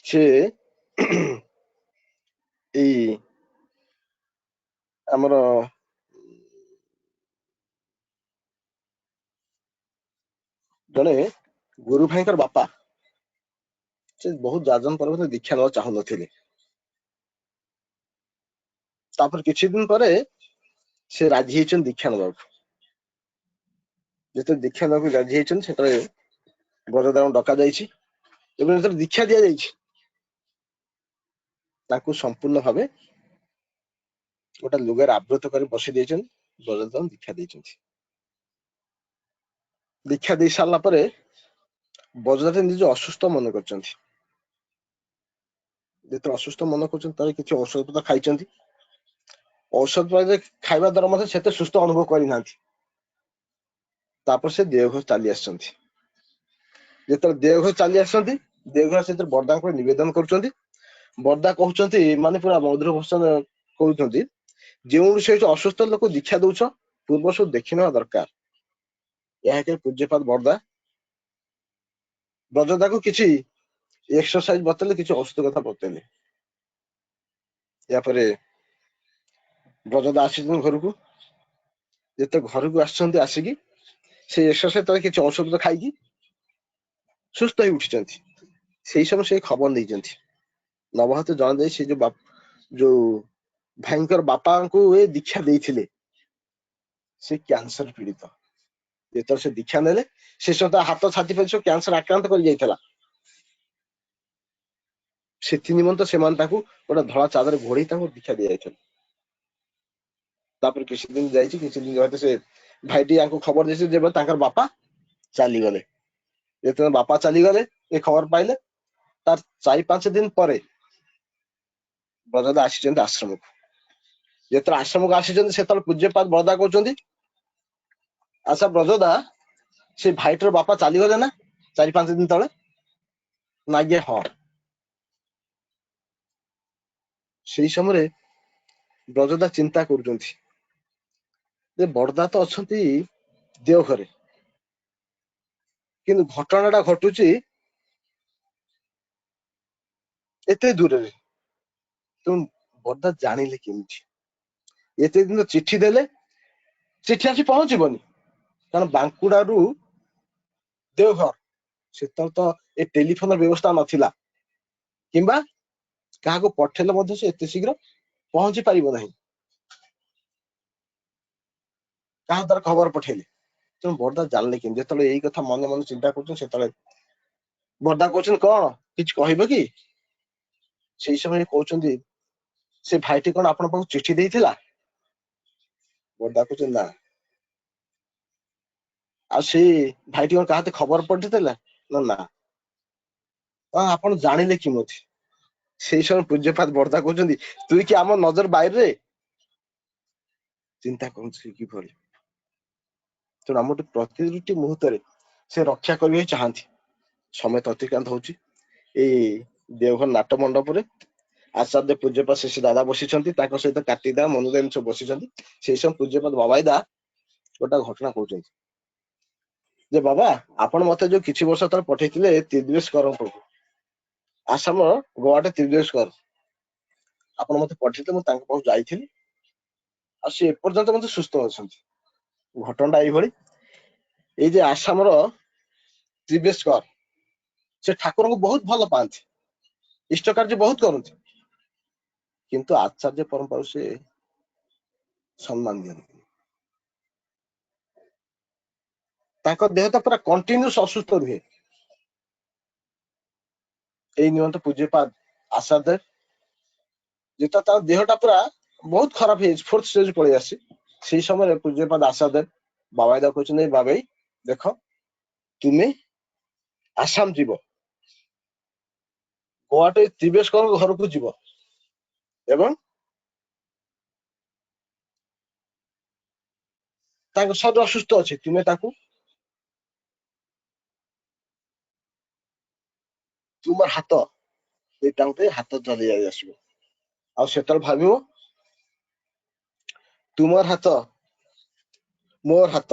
ସେ ଏଇ ଆମର ଜଣେ ଗୁରୁ ଭାଇଙ୍କର ବାପା ସେ ବହୁତ ଯାଜନ ପର୍ବରେ ଦୀକ୍ଷା ନେବାକୁ ଚାହୁଁନଥିଲେ। ତାପରେ କିଛି ଦିନ ପରେ ସେ ରାଜି ହେଇଛନ୍ତି ଦୀକ୍ଷା ନେବାକୁ। ଯେତେବେଳେ ଦୀକ୍ଷା ନେବାକୁ ରାଜି ହେଇଛନ୍ତି ସେତେବେଳେ ବ୍ରଜଦାଙ୍କୁ ଡକା ଯାଇଛି ଏବଂ ଯେତେବେଳେ ଦୀକ୍ଷା ଦିଆଯାଇଛି ତାଙ୍କୁ ସମ୍ପୂର୍ଣ୍ଣ ଭାବେ ଗୋଟେ ଲୁଗାରେ ଆବୃତ କରି ବସି ଦେଇଛନ୍ତି। ବ୍ରଜଦାଙ୍କୁ ଦୀକ୍ଷା ଦେଇଛନ୍ତି। ଦୀକ୍ଷା ଦେଇ ସାରିଲା ପରେ ବ୍ରଜଦା ନିଜ ଅସୁସ୍ଥ ମନେ କରିଛନ୍ତି। ଯେତେବେଳେ ଅସୁସ୍ଥ ମନେ କରୁଛନ୍ତି ତାର କିଛି ଔଷଧ ପତ୍ର ଖାଇଛନ୍ତି। ଔଷଧ ଖାଇବା ଦ୍ୱାରା ମଧ୍ୟ ସେତେ ସୁସ୍ଥ ଅନୁଭବ କରିନାହାନ୍ତି। ତାପରେ ସେ ଦେଓଘର ଚାଲି ଆସିଛନ୍ତି। ଯେତେବେଳେ ଦେଓଘର ଚାଲି ଆସିଛନ୍ତି ଦେଓଘର ସେଥିରେ ବରଦାଙ୍କୁ ନିବେଦନ କରୁଛନ୍ତି। ବରଦା କହୁଛନ୍ତି ମାନେ ପୁରା ମଧୁର ଭାଷଣ କହୁଛନ୍ତି, ଯେଉଁ ସେଇଠି ଅସୁସ୍ଥ ଲୋକ ଦୀକ୍ଷା ଦଉଛ ପୂର୍ବ ସବୁ ଦେଖିନେବା ଦରକାର। ଏହା କି ପୂଜ୍ୟପାଦ ବରଦା ବ୍ରଜଦାକୁ କିଛି ଏକ୍ସରସାଇଜ ବତେଇଲେ, କିଛି ଔଷଧ କଥା ବତେଇଲେ। ଏହାପରେ ବ୍ରଜଦା ଆସିଛନ୍ତି ଘରକୁ। ଯେତେ ଘରକୁ ଆସିଛନ୍ତି ଆସିକି ସେଇ ଏକ୍ସରସାଇଜ ତଳେ କିଛି ଔଷଧ ଖାଇକି ସୁସ୍ଥ ହେଇ ଉଠିଛନ୍ତି। ସେଇ ସମୟ ସେ ଖବର ନେଇଛନ୍ତି। ନବହତ ଜଣେ ଦେଇ ସେ ଯୋଉ ଭାଇଙ୍କର ବାପାଙ୍କୁ ଏ ଦୀକ୍ଷା ଦେଇଥିଲେ ସେ କ୍ୟାନ୍ସର ପୀଡିତ। ଯେତେବେଳେ ସେ ଦୀକ୍ଷା ନେଲେ ସେ ସହିତ ହାତ ଛାତି ଫାତି ସବୁ କ୍ୟାନ୍ସର ଆକ୍ରାନ୍ତ କରି ଯାଇଥିଲା। ସେଥି ନିମନ୍ତେ ସେମାନେ ତାକୁ ଗୋଟେ ଧଳା ଚାଦର ଘୋଡେଇ ତାଙ୍କୁ ଦୀକ୍ଷା ଦିଆଯାଇଥିଲା। ତାପରେ କିଛି ଦିନ ଯାଇଛି, କିଛି ଦିନ ହয়তো ସେ ଭାଇଟି ୟାଙ୍କୁ ଖବର ଦେଇଛି ଯେ ତାଙ୍କର ବାପା ଚାଲିଗଲେ। ଯେତେବେଳେ ବାପା ଚାଲିଗଲେ ଏ ଖବର ପାଇଲେ, ତାର 4-5 ଦିନ ପରେ ବ୍ରଜଦା ଆସିଛନ୍ତି ଆଶ୍ରମକୁ। ଯେତେବେଳେ ଆଶ୍ରମକୁ ଆସିଛନ୍ତି ସେତେବେଳେ ପୂଜ୍ୟପାଦ ବରଦା କହୁଛନ୍ତି, ଆଚ୍ଛା ବ୍ରଜଦା ସେ ଭାଇଟିର ବାପା ଚାଲିଗଲେ ନା 4-5 ଦିନ ତଳେ? ନା ଆଜ୍ଞା ହଁ। ସେଇ ସମୟରେ ବ୍ରଜଦା ଚିନ୍ତା କରୁଛନ୍ତି ଯେ ବରଦା ତ ଅଛନ୍ତି ଦେଓଘରେ, କିନ୍ତୁ ଘଟଣାଟା ଘଟୁଛି ଏତେ ଦୂରରେ। ତେଣୁ ବରଦା ଜାଣିଲେ କେମିତି? ଏତେ ଦିନ ଚିଠି ଦେଲେ ଚିଠି ଆସି ପହଞ୍ଚିବନି, କାରଣ ବାଙ୍କୁଡାରୁ ଦେଓଘର ସେତେବେଳେ ତ ଏ ଟେଲିଫୋନ ବ୍ୟବସ୍ଥା ନଥିଲା, କିମ୍ବା କାହାକୁ ପଠେଇଲେ ମଧ୍ୟ ସେ ଏତେ ଶୀଘ୍ର ପହଞ୍ଚି ପାରିବ ନାହିଁ। କାହା ଦ୍ୱାରା ଖବର ପଠେଇଲେ? ତେଣୁ ବରଦା ଜାଣିଲେ କେମିତି? ଯେତେବେଳେ ଏଇ କଥା ମନେ ମନେ ଚିନ୍ତା କରୁଛନ୍ତି ସେତେବେଳେ ବରଦା କହୁଛନ୍ତି, କଣ କିଛି କହିବ କି? ସେଇ ସମୟରେ କହୁଛନ୍ତି, ସେ ଭାଇଟି କଣ ଆପଣଙ୍କ ପାଖକୁ ଚିଠି ଦେଇଥିଲା? ବରଦା କହୁଛନ୍ତି ନା। ଆଉ ସେଇ ଭାଇଟି କଣ କାହାତେ ଖବର ପଠେଇଥିଲା? ନା। ଆପଣ ଜାଣିଲେ କେମିତି? ସେଇ ସମୟ ପୂଜ୍ୟପାଦ ବରଦା କହୁଛନ୍ତି, ତୁଇ କି ଆମ ନଜର ବାଇରରେ? ଚିନ୍ତା କରୁଛି କିଭଳି? ତେଣୁ ଆମର ପ୍ରତିଟି ମୁହୂର୍ତ୍ତରେ ସେ ରକ୍ଷା କରିବାକୁ ଚାହାନ୍ତି। ସମୟ ଅତିକ୍ରାନ୍ତ ହଉଛି। ଏଇ ଦେଓଘର ନାଟ ମଣ୍ଡପରେ ଆଚାର୍ଯ୍ୟ ପୂଜ୍ୟପାଦ ଶିଶୁ ଦାଦା ବସିଛନ୍ତି, ତାଙ୍କ ସହିତ କାର୍ତ୍ତିକ ମନୁଦା ସବୁ ବସିଛନ୍ତି। ସେଇ ସମୟ ପୂଜ୍ୟପାଦ ବାବାଇଦା ଗୋଟେ ଘଟଣା କହୁଛନ୍ତି ଯେ, ବାବା ଆପଣ ମତେ ଯୋଉ କିଛି ବର୍ଷ ତଳେ ପଠେଇଥିଲେ ତ୍ରିଦିବେଶକର ପାଖକୁ, ଆସାମ ଗୌହାଟୀ ତ୍ରିଦିବେଶକର, ଆପଣ ମତେ ପଠେଇଥିଲେ, ମୁଁ ତାଙ୍କ ପାଖକୁ ଯାଇଥିଲି, ଆଉ ସେ ଏପର୍ଯ୍ୟନ୍ତ ମତେ ସୁସ୍ଥ ଅଛନ୍ତି। ଘଟଣାଟା ଏଇଭଳି, ଏଇ ଯେ ଆସାମର ତ୍ରିବେଶକର ସେ ଠାକୁରଙ୍କୁ ବହୁତ ଭଲ ପାଆନ୍ତି, ଇଷ୍ଟ କାର୍ଯ୍ୟ ବହୁତ କରନ୍ତି, କିନ୍ତୁ ଆଚାର୍ଯ୍ୟ ପରମ୍ପରାକୁ ସେ ସମ୍ମାନ ଦିଅନ୍ତି। ତାଙ୍କ ଦେହ ତ ପୁରା କଣ୍ଟିନ୍ୟୁସ ଅସୁସ୍ଥ ରୁହେ। ଏଇ ନିମନ୍ତେ ପୂଜ୍ୟପାଦ ଆଚାର୍ଯ୍ୟ ଯେତେବେଳେ ତାଙ୍କ ଦେହଟା ପୁରା ବହୁତ ଖରାପ ହେଇଯାଇଛି, 4th ଷ୍ଟେଜ ପଳେଇ ଆସିଛି, ସେଇ ସମୟରେ ପୂଜ୍ୟପାଦ ଆଚାର୍ଯ୍ୟ ବାବାଇଦା କହୁଛନ୍ତି, ବାବାଇ ଦେଖ ତୁମେ ଆସାମ ଯିବ, ଗୌହାଟୀ ତ୍ରିବେଶକରଙ୍କ ଘରକୁ ଯିବ, ଏବଂ ତାଙ୍କ ଶରୀର ଅସୁସ୍ଥ ଅଛି, ତୁମେ ତାକୁ ତୁମର ହାତ ଏଇ ତାଙ୍କ ହାତ ଚଲେଇ ଆସିବ। ଆଉ ସେତେବେଳେ ଭାବିବ ତୁମର ହାତ ମୋର ହାତ,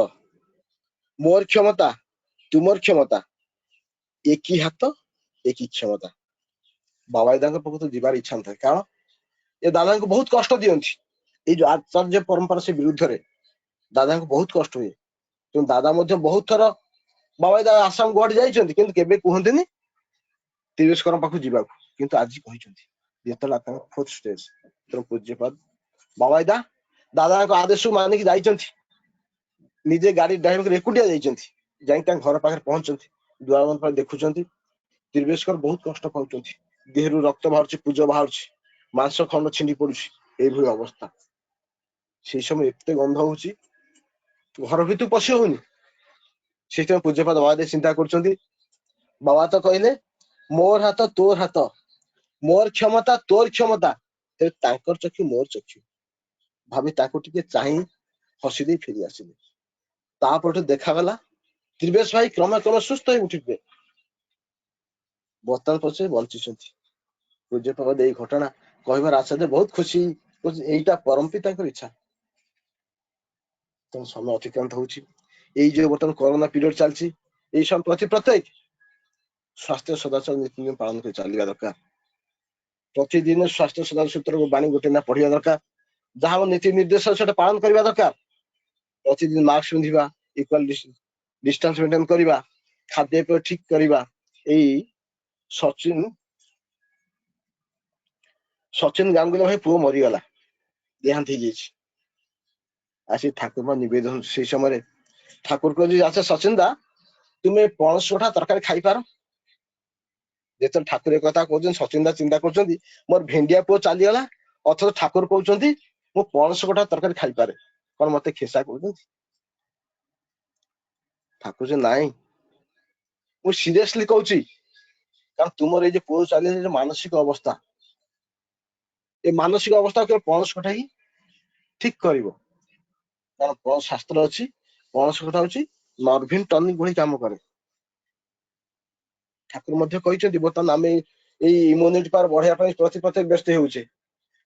ମୋର କ୍ଷମତା ତୁମର କ୍ଷମତା, ଏକି ହାତ ଏକି କ୍ଷମତା। ବାବାଇଦାଙ୍କ ପାଖକୁ ଯିବାର ଇଚ୍ଛା ନଥାଏ, କାରଣ ଏ ଦାଦାଙ୍କୁ ବହୁତ କଷ୍ଟ ଦିଅନ୍ତି। ଏଇ ଯୋଉ ଆଚାର୍ଯ୍ୟ ପରମ୍ପରା ସେ ବିରୁଦ୍ଧରେ ଦାଦାଙ୍କୁ ବହୁତ କଷ୍ଟ ହୁଏ। କିନ୍ତୁ ଦାଦା ମଧ୍ୟ ବହୁତ ଥର ବାବାଇଦା ଆସାମ ଗଡି ଯାଇଛନ୍ତି, କିନ୍ତୁ କେବେ କୁହନ୍ତିନି ତିରସ୍କର ପାଖକୁ ଯିବାକୁ। କିନ୍ତୁ ଆଜି କହିଛନ୍ତି, ଯେତେବେଳେ ତାଙ୍କ ଫୋର୍ଥ ଷ୍ଟେଜ ପୂଜ୍ୟପାଦ ବାବାଇଦା ଦାଦାଙ୍କ ଆଦେଶକୁ ମାନିକି ଯାଇଛନ୍ତି। ନିଜେ ଗାଡି ଡ୍ରାଇଭର କରି ଏକୁଟିଆ ଯାଇଛନ୍ତି, ଯାଇକି ତାଙ୍କ ଘର ପାଖରେ ପହଞ୍ଚନ୍ତି, ଦୁଆର ବନ୍ଧ ପାଖରେ ଦେଖୁଛନ୍ତି ତିରସ୍କର ବହୁତ କଷ୍ଟ ପାଉଛନ୍ତି, ଦେହରୁ ରକ୍ତ ବାହାରୁଛି, ପୂଜ ବାହାରୁଛି, ମାଂସ ଖଣ୍ଡ ଛିଣ୍ଡି ପଡୁଛି, ଏଇଭଳି ଅବସ୍ଥା। ସେଇ ସମୟ ଏତେ ଗନ୍ଧ ହଉଛି, ଘର ଭିତରୁ ପଶି ହଉନି। ସେଇଥିପାଇଁ ପୂଜ୍ୟପାଦ ବାବାଦେବ ଚିନ୍ତା କରୁଛନ୍ତି, ବାବା ତ କହିଲେ ମୋର ହାତ ତୋର ହାତ, ମୋର କ୍ଷମତା ତୋର କ୍ଷମତା, ତେବେ ତାଙ୍କର ଚକ୍ଷୁ ମୋର ଚକ୍ଷୁ ଭାବି ତାକୁ ଟିକେ ଚାହିଁ ହସି ଦେଇ ଫେରି ଆସିଲେ। ତାପରଠୁ ଦେଖାଗଲା ତ୍ରିବେଶ ଭାଇ କ୍ରମେ କ୍ରମେ ସୁସ୍ଥ ହେଇ ଉଠିବେ, ବର୍ତ୍ତମାନ ପଛେ ବଞ୍ଚିଛନ୍ତି। ପୂଜ୍ୟପାଦ ଏଇ ଘଟଣା କହିବାର ଆଚାର୍ଯ୍ୟ ବହୁତ ଖୁସି, ଏଇଟା ପରମ ପିତାଙ୍କର ଇଚ୍ଛା। ତେଣୁ ସମୟ ଅତିକ୍ରାନ୍ତ ହଉଛି। ଏଇ ଯୋଉ ବର୍ତ୍ତମାନ କରୋନା ପିରିୟଡ ଚାଲିଛି, ଏଇ ସମୟ ପ୍ରତ୍ୟେକ ସ୍ୱାସ୍ଥ୍ୟ ସଦାଚାର ନୀତି ନିୟମ ପାଳନ କରି ଚାଲିବା ଦରକାର। ପ୍ରତିଦିନ ସ୍ୱାସ୍ଥ୍ୟ ସଦାଚାର ସୂତ୍ରକୁ ବାଣୀ ଗୋଟେ ନା ପଢିବା ଦରକାର। ଯାହା ନୀତି ନିର୍ଦ୍ଦେଶ ସେଟା ପାଳନ କରିବା ଦରକାର। ପ୍ରତିଦିନ ମାସ୍କ ପିନ୍ଧିବା, ଇକ୍ୱାଲ ଡିଷ୍ଟାନ୍ସ ମେଣ୍ଟେନ କରିବା, ଖାଦ୍ୟପେୟ ଠିକ କରିବା। ଏଇ ସଚିନ ଗାଙ୍ଗୁଲି ଭାଇ ପୁଅ ମରିଗଲା, ଦେହାନ୍ତ ହେଇଯାଇଛି। ଆସି ଠାକୁର ନିବେଦନ, ସେଇ ସମୟରେ ଠାକୁର କହିଲେ, ଆଚ୍ଛା ସଚିନ ଦା ତୁମେ ପଣସ କଠା ତରକାରୀ ଖାଇପାର? ଯେତେବେଳେ ଠାକୁର ଏ କଥା କହୁଛନ୍ତି, ସଚିନ ଦା ଚିନ୍ତା କରୁଛନ୍ତି ମୋର ଭେଣ୍ଡିଆ ପୁଅ ଚାଲିଗଲା, ଅଥଚ ଠାକୁର କହୁଛନ୍ତି ମୁଁ ପଣସ କଠା ତରକାରୀ ଖାଇପାରେ, କଣ ମତେ ଖେସା କହୁଛନ୍ତି? ଠାକୁର ନାଇଁ, ମୁଁ ସିରିୟସଲି କହୁଛି, କାରଣ ତୁମର ଏଇ ଯେ ପୁଅ ଚାଲିଗଲା ମାନସିକ ଅବସ୍ଥା, ଏ ମାନସିକ ଅବସ୍ଥା କେବଳ ପଣସ କଠା ହିଁ ଠିକ କରିବ। କାରଣ ଶାସ୍ତ୍ର ଅଛି, ପଣସ କଠା ହଉଛି ନର୍ଭିନ୍ ଟନିକ ଭଳି କାମ କରେ। ଠାକୁର ମଧ୍ୟ କହିଛନ୍ତି ବର୍ତ୍ତମାନ ଆମେ ଏଇ ଇମ୍ୟୁନିଟି ପାୱାର ବଢେଇବା ପାଇଁ ପ୍ରତ୍ୟେକ ବ୍ୟସ୍ତ ହେଉଛେ।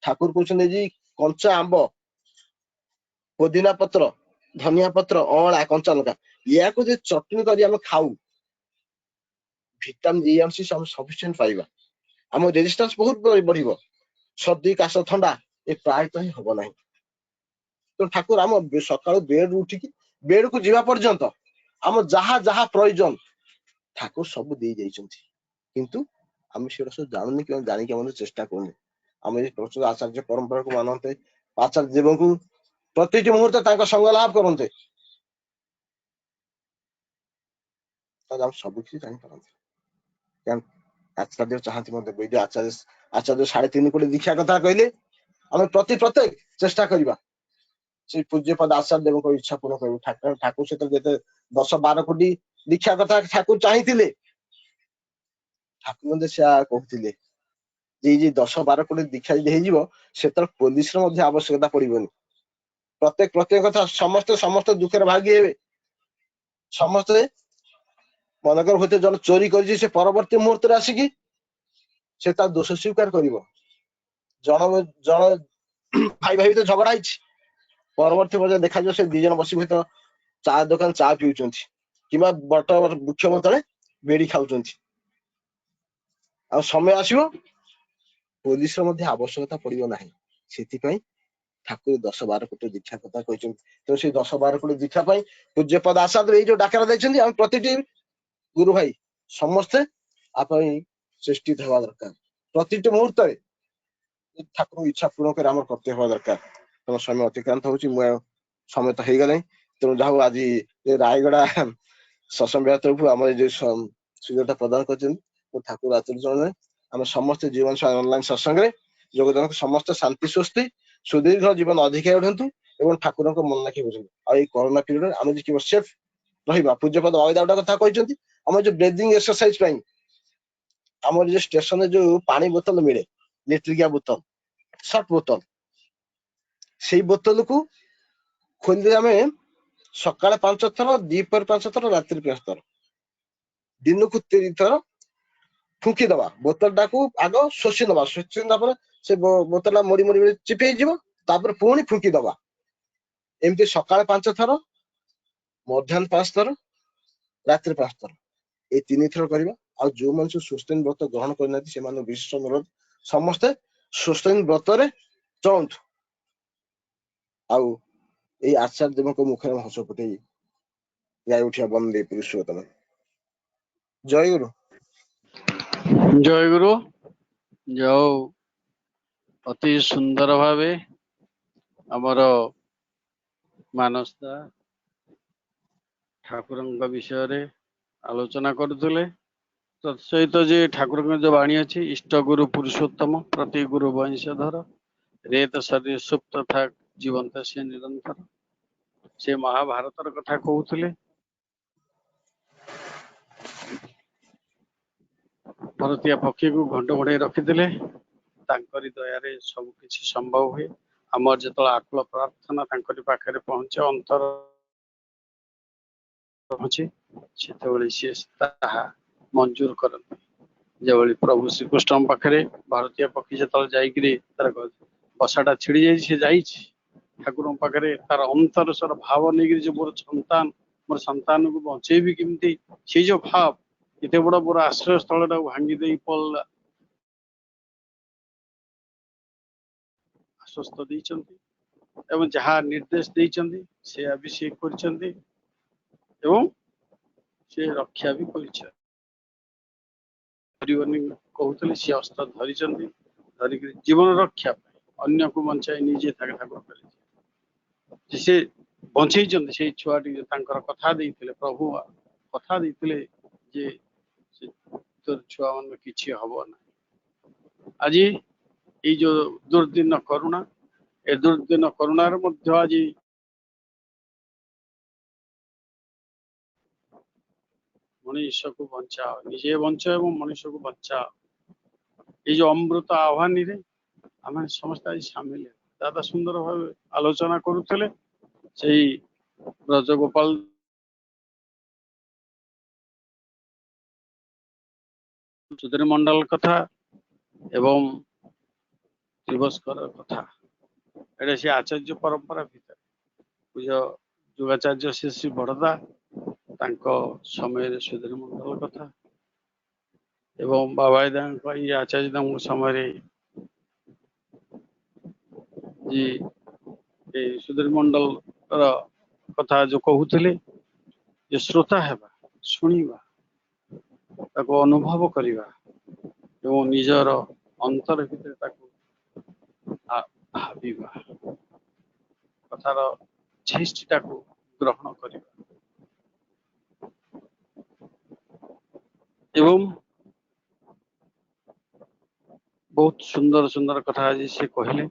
ଠାକୁର କହୁଛନ୍ତି ଯେ କଞ୍ଚା ଆମ୍ବ, ପୋଦିନା ପତ୍ର, ଧନିଆ ପତ୍ର, ଅଁଳା, କଞ୍ଚା ଲଙ୍କା, ୟାକୁ ଯଦି ଚଟଣି କରି ଆମେ ଖାଉ, ଭିଟାମିନ ଏ ଆମେ ସଫିସିଏଣ୍ଟ ପାଇବା, ଆମ ରେଜିଷ୍ଟାନ୍ସ ବହୁତ ବଢିବ। ସର୍ଦ୍ଦି କାଶ ଥଣ୍ଡା ଏ ପ୍ରାୟତଃ ହିଁ ହବ ନାହିଁ। ତ ଠାକୁର ଆମ ସକାଳୁ ବେଡରୁ ଉଠିକି ବେଡକୁ ଯିବା ପର୍ଯ୍ୟନ୍ତ ଆମ ଯାହା ଯାହା ପ୍ରয়োଜନ ଠାକୁର ସବୁ ଦେଇ ଯାଇଛନ୍ତି, କିନ୍ତୁ ଆମେ ସେଗୁଡା ସବୁ ଜାଣୁନି କିମ୍ବା ଜାଣିକି ଆମେ ଚେଷ୍ଟା କରୁନି। ଆମେ ପ୍ରଚୁର ଆଚାର୍ଯ୍ୟ ପରମ୍ପରାକୁ ମାନନ୍ତେ, ଆଚାର୍ଯ୍ୟ ଦେବଙ୍କୁ ପ୍ରତିଟି ମୁହୂର୍ତ୍ତେ ତାଙ୍କ ସଙ୍ଗ ଲାଭ କରନ୍ତେ, ତାହେଲେ ଆମେ ସବୁ କିଛି ଜାଣିପାରନ୍ତେ। କାରଣ ଆଚାର୍ଯ୍ୟ ଚାହାନ୍ତି ମଧ୍ୟ ବୈଦ୍ୟ ଆଚାର୍ଯ୍ୟ 3.5 କୋଟି ଦୀକ୍ଷା କଥା କହିଲେ, ଆମେ ପ୍ରତ୍ୟେକ ଚେଷ୍ଟା କରିବା ସେଇ ପୂଜ୍ୟପାଦ ଆଚାର୍ଯ୍ୟ ଦେବଙ୍କ ଇଚ୍ଛା ପୂରଣ କରିବୁ। ଠାକୁର ସହିତ ଯେତେ 10-12 କୋଟି ଦୀକ୍ଷା କଥା ଠାକୁର ଚାହିଁଥିଲେ, ଠାକୁର ମଧ୍ୟ ସେୟା କହୁଥିଲେ ଯେ 10-12 କୋଟି ଦୀକ୍ଷା ଯଦି ହେଇଯିବ, ସେତେବେଳେ ପୋଲିସର ମଧ୍ୟ ଆବଶ୍ୟକତା ପଡିବନି। ପ୍ରତ୍ୟେକ କଥା ସମସ୍ତେ ଦୁଃଖରେ ଭାଗି ହେବେ। ସମସ୍ତେ ମନେକର ହୁଏତ ଜଣେ ଚୋରି କରିଛି, ସେ ପରବର୍ତ୍ତୀ ମୁହୂର୍ତ୍ତରେ ଆସିକି ସେ ତା ଦୋଷ ସ୍ୱୀକାର କରିବ। ଜଣ ଭାଇ ଭିତରେ ଝଗଡା ହେଇଛି, ପରବର୍ତ୍ତୀ ପର୍ଯ୍ୟାୟରେ ଦେଖାଯିବ ସେ 2 ଜଣ ବସି ହୁଏତ ଚା ଦୋକାନ ଚା ପିଉଛନ୍ତି, କିମ୍ବା ବଟ ବୃକ୍ଷ ତଳେ ବେଡି ଖାଉଛନ୍ତି। ଆଉ ସମୟ ଆସିବ ପୋଲିସର ମଧ୍ୟ ଆବଶ୍ୟକତା ପଡିବ ନାହିଁ। ସେଥିପାଇଁ ଠାକୁର 10-12 କୋଟି ଦୀକ୍ଷା କଥା କହିଛନ୍ତି। ତେଣୁ ସେଇ 10-12 କୋଟି ଦୀକ୍ଷା ପାଇଁ ପୂଜ୍ୟପାଦ ଆଚାର୍ଯ୍ୟ ଏଇ ଯୋଉ ଡାକରା ଦେଇଛନ୍ତି, ଆମେ ପ୍ରତିଟି ଗୁରୁ ଭାଇ ସମସ୍ତେ ଆପଣ ଚେଷ୍ଟିତ ହେବା ଦରକାର। ପ୍ରତିଟି ମୁହୂର୍ତ୍ତରେ ଠାକୁରଙ୍କ ଇଚ୍ଛା ପୂରଣ କରି ଆମର କର୍ତ୍ତବ୍ୟ ହେବା ଦରକାର। ତେଣୁ ସମୟ ଅତିକ୍ରାନ୍ତ ହଉଛି, ମୁଁ ସମୟ ତ ହେଇଗଲାଣି। ତେଣୁ ଯାହା ହଉ ଆଜି ରାୟଗଡା ସତ୍ସଙ୍ଗ ବିହାର ତରଫରୁ ଆମର ଏଇ ଯୋଉ ସୁଯୋଗଟା ପ୍ରଦାନ କରିଛନ୍ତି, ମୁଁ ଠାକୁର ଆଚାର୍ଯ୍ୟ ଆମେ ସମସ୍ତେ ଜୀବନ ଅନଲାଇନ ସତ୍ସଙ୍ଗରେ ଯୋଗଦାନ, ସମସ୍ତେ ଶାନ୍ତି ସ୍ୱସ୍ତି ସୁଦୀର୍ଘ ଜୀବନ ଅଧିକା ଉଠନ୍ତୁ ଏବଂ ଠାକୁରଙ୍କ ମନ ଲାଖି ବୁଝନ୍ତୁ। ଆଉ ଏଇ କରୋନା ପିରିୟଡରେ ଆମେ ଯଦି କେବଳ ସେଫ୍ ରହିବା, ପୂଜ୍ୟପାଦ ବାବାଇଦା ଗୋଟେ କଥା କହିଛନ୍ତି, ଆମର ଯୋଉ ବ୍ରେଦିଂ ଏକ୍ସରସାଇଜ ପାଇଁ ଆମର ଯୋଉ ଷ୍ଟେସନରେ ଯୋଉ ପାଣି ବୋତଲ ମିଳେ, ଲିଟ୍ରିକିଆ ବୋତଲ, ସର୍ଟ ବୋତଲ, ସେଇ ବୋତଲକୁ ଖୋଲିଦେଇ ଆମେ ସକାଳେ 5 ଥର, ଦ୍ୱିପହରେ 5 ଥର, ରାତିରେ 5 ଥର, ଦିନକୁ 3 ଥର ଫୁଙ୍କିଦବା। ବୋତଲଟାକୁ ଆଗ ଶୋଷି ନେବା, ଶୋଷି ନେଲା ପରେ ସେ ବୋତଲଟା ମୋଡି ଚିପି ହେଇଯିବ, ତାପରେ ପୁଣି ଫୁଙ୍କିଦବା। ଏମିତି ସକାଳେ 5 ଥର, ମଧ୍ୟାହ୍ନ 5 ଥର, ରାତିରେ 5 ଥର, ଏଇ 3 ଥର କରିବା। ଆଉ ଯୋଉମାନେ ସବୁ ସୁସ୍ଥେନ ବ୍ରତ ଗ୍ରହଣ କରିନାହାନ୍ତି ସେମାନଙ୍କୁ ବିଶେଷ ଅନୁରୋଧ ସମସ୍ତେ ସୁସ୍ଥେନ ବ୍ରତରେ ଚଳନ୍ତୁ। ଆଉ ଏଇ ଆଚାର୍ଯ୍ୟ ଦେବଙ୍କ ମୁଖରେ ହସ ଫୁଟେଇ ଗାଇ ଉଠିବା ବନ୍ଦେ ପୁରୁଷୋତ୍ତମ। ଜୟ ଗୁରୁ। ଜୟ ଗୁରୁ। ଯଉ ଅତି ସୁନ୍ଦର ଭାବେ ଆମର ମାନସ ଦା ଠାକୁରଙ୍କ ବିଷୟରେ ଆଲୋଚନା କରୁଥିଲେ। ତତ୍ସହିତ ଯେ ଠାକୁରଙ୍କ ଯୋଉ ବାଣୀ ଅଛି, ଇଷ୍ଟ ଗୁରୁ ପୁରୁଷୋତ୍ତମ ପ୍ରତି ଗୁରୁ ବଂଶଧର ରେତ ଶରୀର ସୁପ୍ତ ତଥା ଜୀବନ୍ତ ସେ ନିରନ୍ତର, ସେ ମହାଭାରତର କଥା କହୁଥିଲେ। ଭରତୀୟ ପକ୍ଷୀକୁ ଘଣ୍ଟ ଘୋଡେଇ ରଖିଥିଲେ, ତାଙ୍କରି ଦୟାରେ ସବୁ କିଛି ସମ୍ଭବ ହୁଏ। ଆମର ଯେତେବେଳେ ଆକୁଳ ପ୍ରାର୍ଥନା ତାଙ୍କରି ପାଖରେ ପହଞ୍ଚେ, ଅନ୍ତର ପହଞ୍ଚେ, ସେତେବେଳେ ସିଏ ତାହା ମଞ୍ଜୁର କରନ୍ତି। ଯେଭଳି ପ୍ରଭୁ ଶ୍ରୀକୃଷ୍ଣଙ୍କ ପାଖରେ ଭାରତୀୟ ପକ୍ଷୀ ଯେତେବେଳେ ଯାଇକିରି ତାର ବସାଟା ଛିଡି ଯାଇଛି, ସେ ଯାଇଛି ଠାକୁରଙ୍କ ପାଖରେ ତାର ଅନ୍ତରସର ଭାବ ନେଇକିରି, ଯେ ମୋର ସନ୍ତାନକୁ ବଞ୍ଚେଇବି କେମିତି, ସେଇ ଯୋଉ ଭାବ, ଏତେ ବଡ ମୋର ଆଶ୍ରୟ ସ୍ଥଳଟାକୁ ଭାଙ୍ଗି ଦେଇ ପଳା ଆଶ୍ୱସ୍ତ ଦେଇଛନ୍ତି ଏବଂ ଯାହା ନିର୍ଦ୍ଦେଶ ଦେଇଛନ୍ତି ସେୟା ବି ସେ କରିଛନ୍ତି ଏବଂ ସେ ରକ୍ଷା ବି କରିଛନ୍ତି। କହୁଥିଲେ ସିଏ ଅସ୍ତ୍ର ଧରିଛନ୍ତି, ଧରିକିରି ଜୀବନ ରକ୍ଷା ପାଇଁ ଅନ୍ୟକୁ ବଞ୍ଚାଇ ନିଜେ ତାଙ୍କ ଠାକୁର କଲେ। ସେ ବଞ୍ଚେଇଛନ୍ତି ସେଇ ଛୁଆଟି, ତାଙ୍କର କଥା ଦେଇଥିଲେ, ପ୍ରଭୁ କଥା ଦେଇଥିଲେ ଯେ ତୋର ଛୁଆ ମାନଙ୍କୁ କିଛି ହବ ନାହିଁ। ଆଜି ଏଇ ଯୋଉ ଦୁର୍ଦିନ କରୁଣା, ଏ ଦୁର୍ଦିନ କରୁଣାରେ ମଧ୍ୟ ଆଜି ମଣିଷକୁ ବଞ୍ଚାଅ, ନିଜେ ବଞ୍ଚ ଏବଂ ମଣିଷକୁ ବଞ୍ଚାଅ। ଏଇ ଯୋଉ ଅମୃତ ଆହ୍ୱାନୀରେ ଆମେ ସମସ୍ତେ ଆଜି ସାମିଲ ହେବା। ଦାଦା ସୁନ୍ଦର ଭାବେ ଆଲୋଚନା କରୁଥିଲେ ସେଇ ବ୍ରଜଗୋପାଳ ସୁଧୀର ମଣ୍ଡଳ କଥା ଏବଂ ଦିବସକର କଥା। ଏଇଟା ସେ ଆଚାର୍ଯ୍ୟ ପରମ୍ପରା ଭିତରେ ପୂଜ୍ୟ ଯୁଗାଚାର୍ଯ୍ୟ ଶ୍ରୀ ବଡ଼ଦା ତାଙ୍କ ସମୟରେ ସୁଧୀର ମଣ୍ଡଳ କଥା ଏବଂ ବାବାଇଦାଙ୍କ ଏଇ ଆଚାର୍ଯ୍ୟଙ୍କ ସମୟରେ ସୁଧୀର ମଣ୍ଡଳର କଥା ଯୋଉ କହୁଥିଲେ, ଯେ ଶ୍ରୋତା ହେବା, ଶୁଣିବା, ତାକୁ ଅନୁଭବ କରିବା ଏବଂ ନିଜର ଅନ୍ତର ଭିତରେ ତାକୁ ଭାବିବା, କଥାର ଝିଷ୍ଟିଟାକୁ ଗ୍ରହଣ କରିବା ଏବଂ ବହୁତ ସୁନ୍ଦର ସୁନ୍ଦର କଥା ଆଜି ସେ କହିଲେ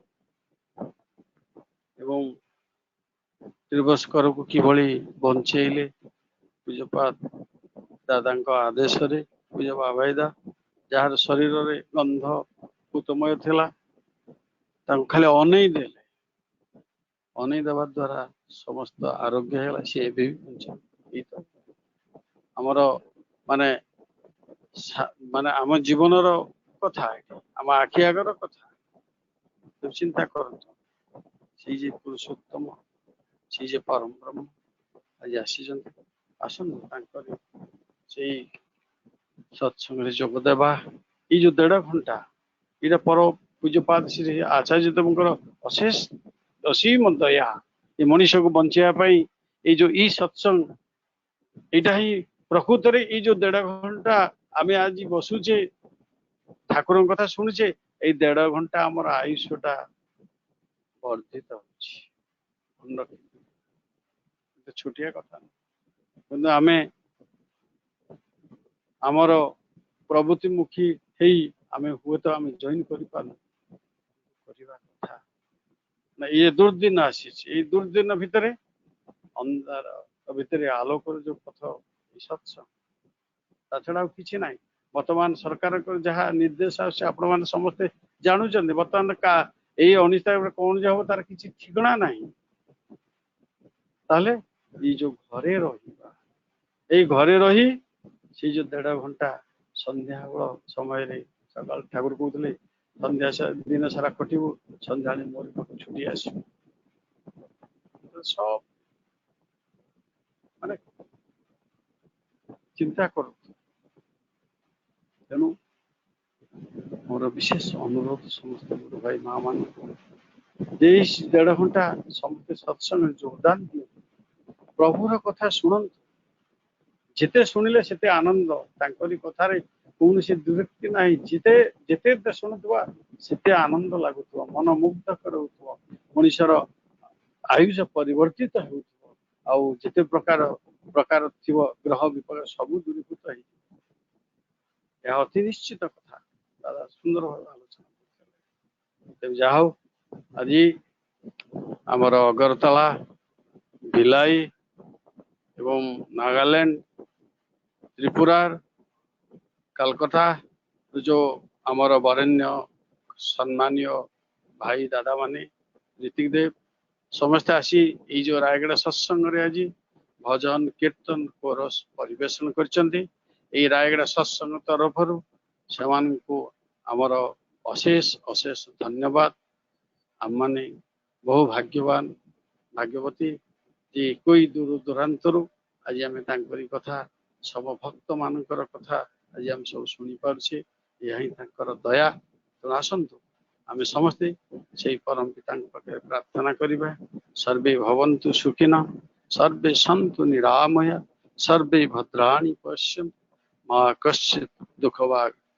ଏବଂ ତ୍ରିବସ୍କରକୁ କିଭଳି ବଞ୍ଚେଇଲେ ପୂଜ୍ୟପାଦ ଦାଦାଙ୍କ ଆଦେଶରେ। ପୂଜ୍ୟ ବାବାଇଦା ଯାହାର ଶରୀରରେ ଗନ୍ଧ ଭୂତମୟ ଥିଲା, ତାଙ୍କୁ ଖାଲି ଅନେଇ ଦେଲେ, ଅନେଇ ଦେବା ଦ୍ୱାରା ସମସ୍ତ ଆରୋଗ୍ୟ ହେଲା। ସେ ଏବେ ବି ବଞ୍ଚନ୍ତି। ଏଇ ତ ଆମର ମାନେ ଆମ ଜୀବନର କଥା, ଆମ ଆଖି ଆଗର କଥା। ଚିନ୍ତା କରନ୍ତୁ, ସେଇ ଯେ ପୁରୁଷୋତ୍ତମ, ସେଇ ଯେ ପରମ ବ୍ରହ୍ମ ଆଜି ଆସିଛନ୍ତି। ଆସନ୍ତୁ ତାଙ୍କରି ସେଇ ସତ୍ସଙ୍ଗରେ ଯୋଗ ଦେବା। ଏଇ ଯୋଉ 1.5 ଘଣ୍ଟା, ଏଇଟା ପର ପୂଜ୍ୟପାଦ ଶ୍ରୀ ଆଚାର୍ଯ୍ୟ ଦେବଙ୍କର ଅସୀମ ଦୟା। ଏ ମଣିଷକୁ ବଞ୍ଚେଇବା ପାଇଁ ଏଇ ଯୋଉ ସତ୍ସଙ୍ଗ, ଏଇଟା ହିଁ ପ୍ରକୃତରେ ଏଇ ଯୋଉ 1.5 ଘଣ୍ଟା ଆମେ ଆଜି ବସୁଛେ, ଠାକୁରଙ୍କ କଥା ଶୁଣୁଛେ, ଏଇ 1.5 ଘଣ୍ଟା ଆମର ଆୟୁଷଟା ବର୍ଦ୍ଧିତ ହଉଛି। ଛୋଟିଆ କଥା ନୁହେଁ, କିନ୍ତୁ ଆମେ ଆମର ପ୍ରବୃତ୍ତିମୁଖୀ ହେଇ ଆମେ ହୁଏତ ଆମେ ଜଏନ୍ କରିପାରୁନୁ। କରିବା କଥା ନା, ଇଏ ଦୁର୍ଦିନ ଆସିଛି। ଏଇ ଦୁର୍ଦିନ ଭିତରେ, ଅନ୍ଧାର ଭିତରେ ଆଲୋକର ଯୋଉ ପଥ, ଏଇ ସତ୍ସଙ୍ଗ, ତା ଛଡା ଆଉ କିଛି ନାହିଁ। ବର୍ତ୍ତମାନ ସରକାରଙ୍କ ଯାହା ନିର୍ଦ୍ଦେଶ ଆସୁଛି, ଆପଣ ମାନେ ସମସ୍ତେ ଜାଣୁଛନ୍ତି। ବର୍ତ୍ତମାନ ଏଇ 19 ତାରିଖରେ କଣ ଯେ ହବ ତାର କିଛି ଠିକଣା ନାହିଁ। ତାହେଲେ ଏଇ ଯୋଉ ଘରେ ରହିବା, ଏଇ ଘରେ ରହି ସେଇ ଯୋଉ 1.5 ଘଣ୍ଟା ସନ୍ଧ୍ୟାବେଳ ସମୟରେ, ସକାଳ ଠାକୁର କହୁଥିଲେ ଦିନ ସାରା ଖଟିବୁ, ସନ୍ଧ୍ୟାବେଳେ ମୋର ଛୁଟି ଆସିବ। ସବ ମାନେ ଚିନ୍ତା କରନ୍ତୁ, तेणु मोर विशेष अनुरोध समस्त गुरु भाई माँ मान 1.5 घंटा समस्त सत्संग योगदान दिए प्रभुर कथा शुणु जिते शुणिले सेते आनंद तांकरी कथारे कौन से दुर्व्यक्ति नहीं जिते जिते शुणुवा सेते आनंद लगुव मन मुग्ध करुव मनुष्यर आयुष परिवर्तित हो जिते प्रकार प्रकार थी ग्रह विपद सब दूरीभूत हो अति निश्चित कथा दादा सुंदर भाव आलोचना तेज जाओ आज आमर अगरतला भिलाई एवं नागालैंड त्रिपुरा कलकत्ता जो आमर वरेण्य सम्मानीय भाई दादा माने ऋतिक देव समस्ते आसी ये जो रायगढ़ सत्संग आज भजन कीर्तन कोरस परिवेशन कर रायगढ़ सत्संग तरफ से आमर अशेष अशेष धन्यवाद आम माने बहु भाग्यवान भाग्यवती जे कोई दूर दूरांतर आज आम कथा सब भक्त मानकर कथा आज आम सब शुणी पारे यही दया तेणु आसतु आम समस्ते से परम पिता पाखे प्रार्थना करवा सर्वे भवन्तु सुखिनः सर्वे सन्तु निरामया सर्वे भद्राणि पश्यन्तु मां कश्चित् दुःखभाग्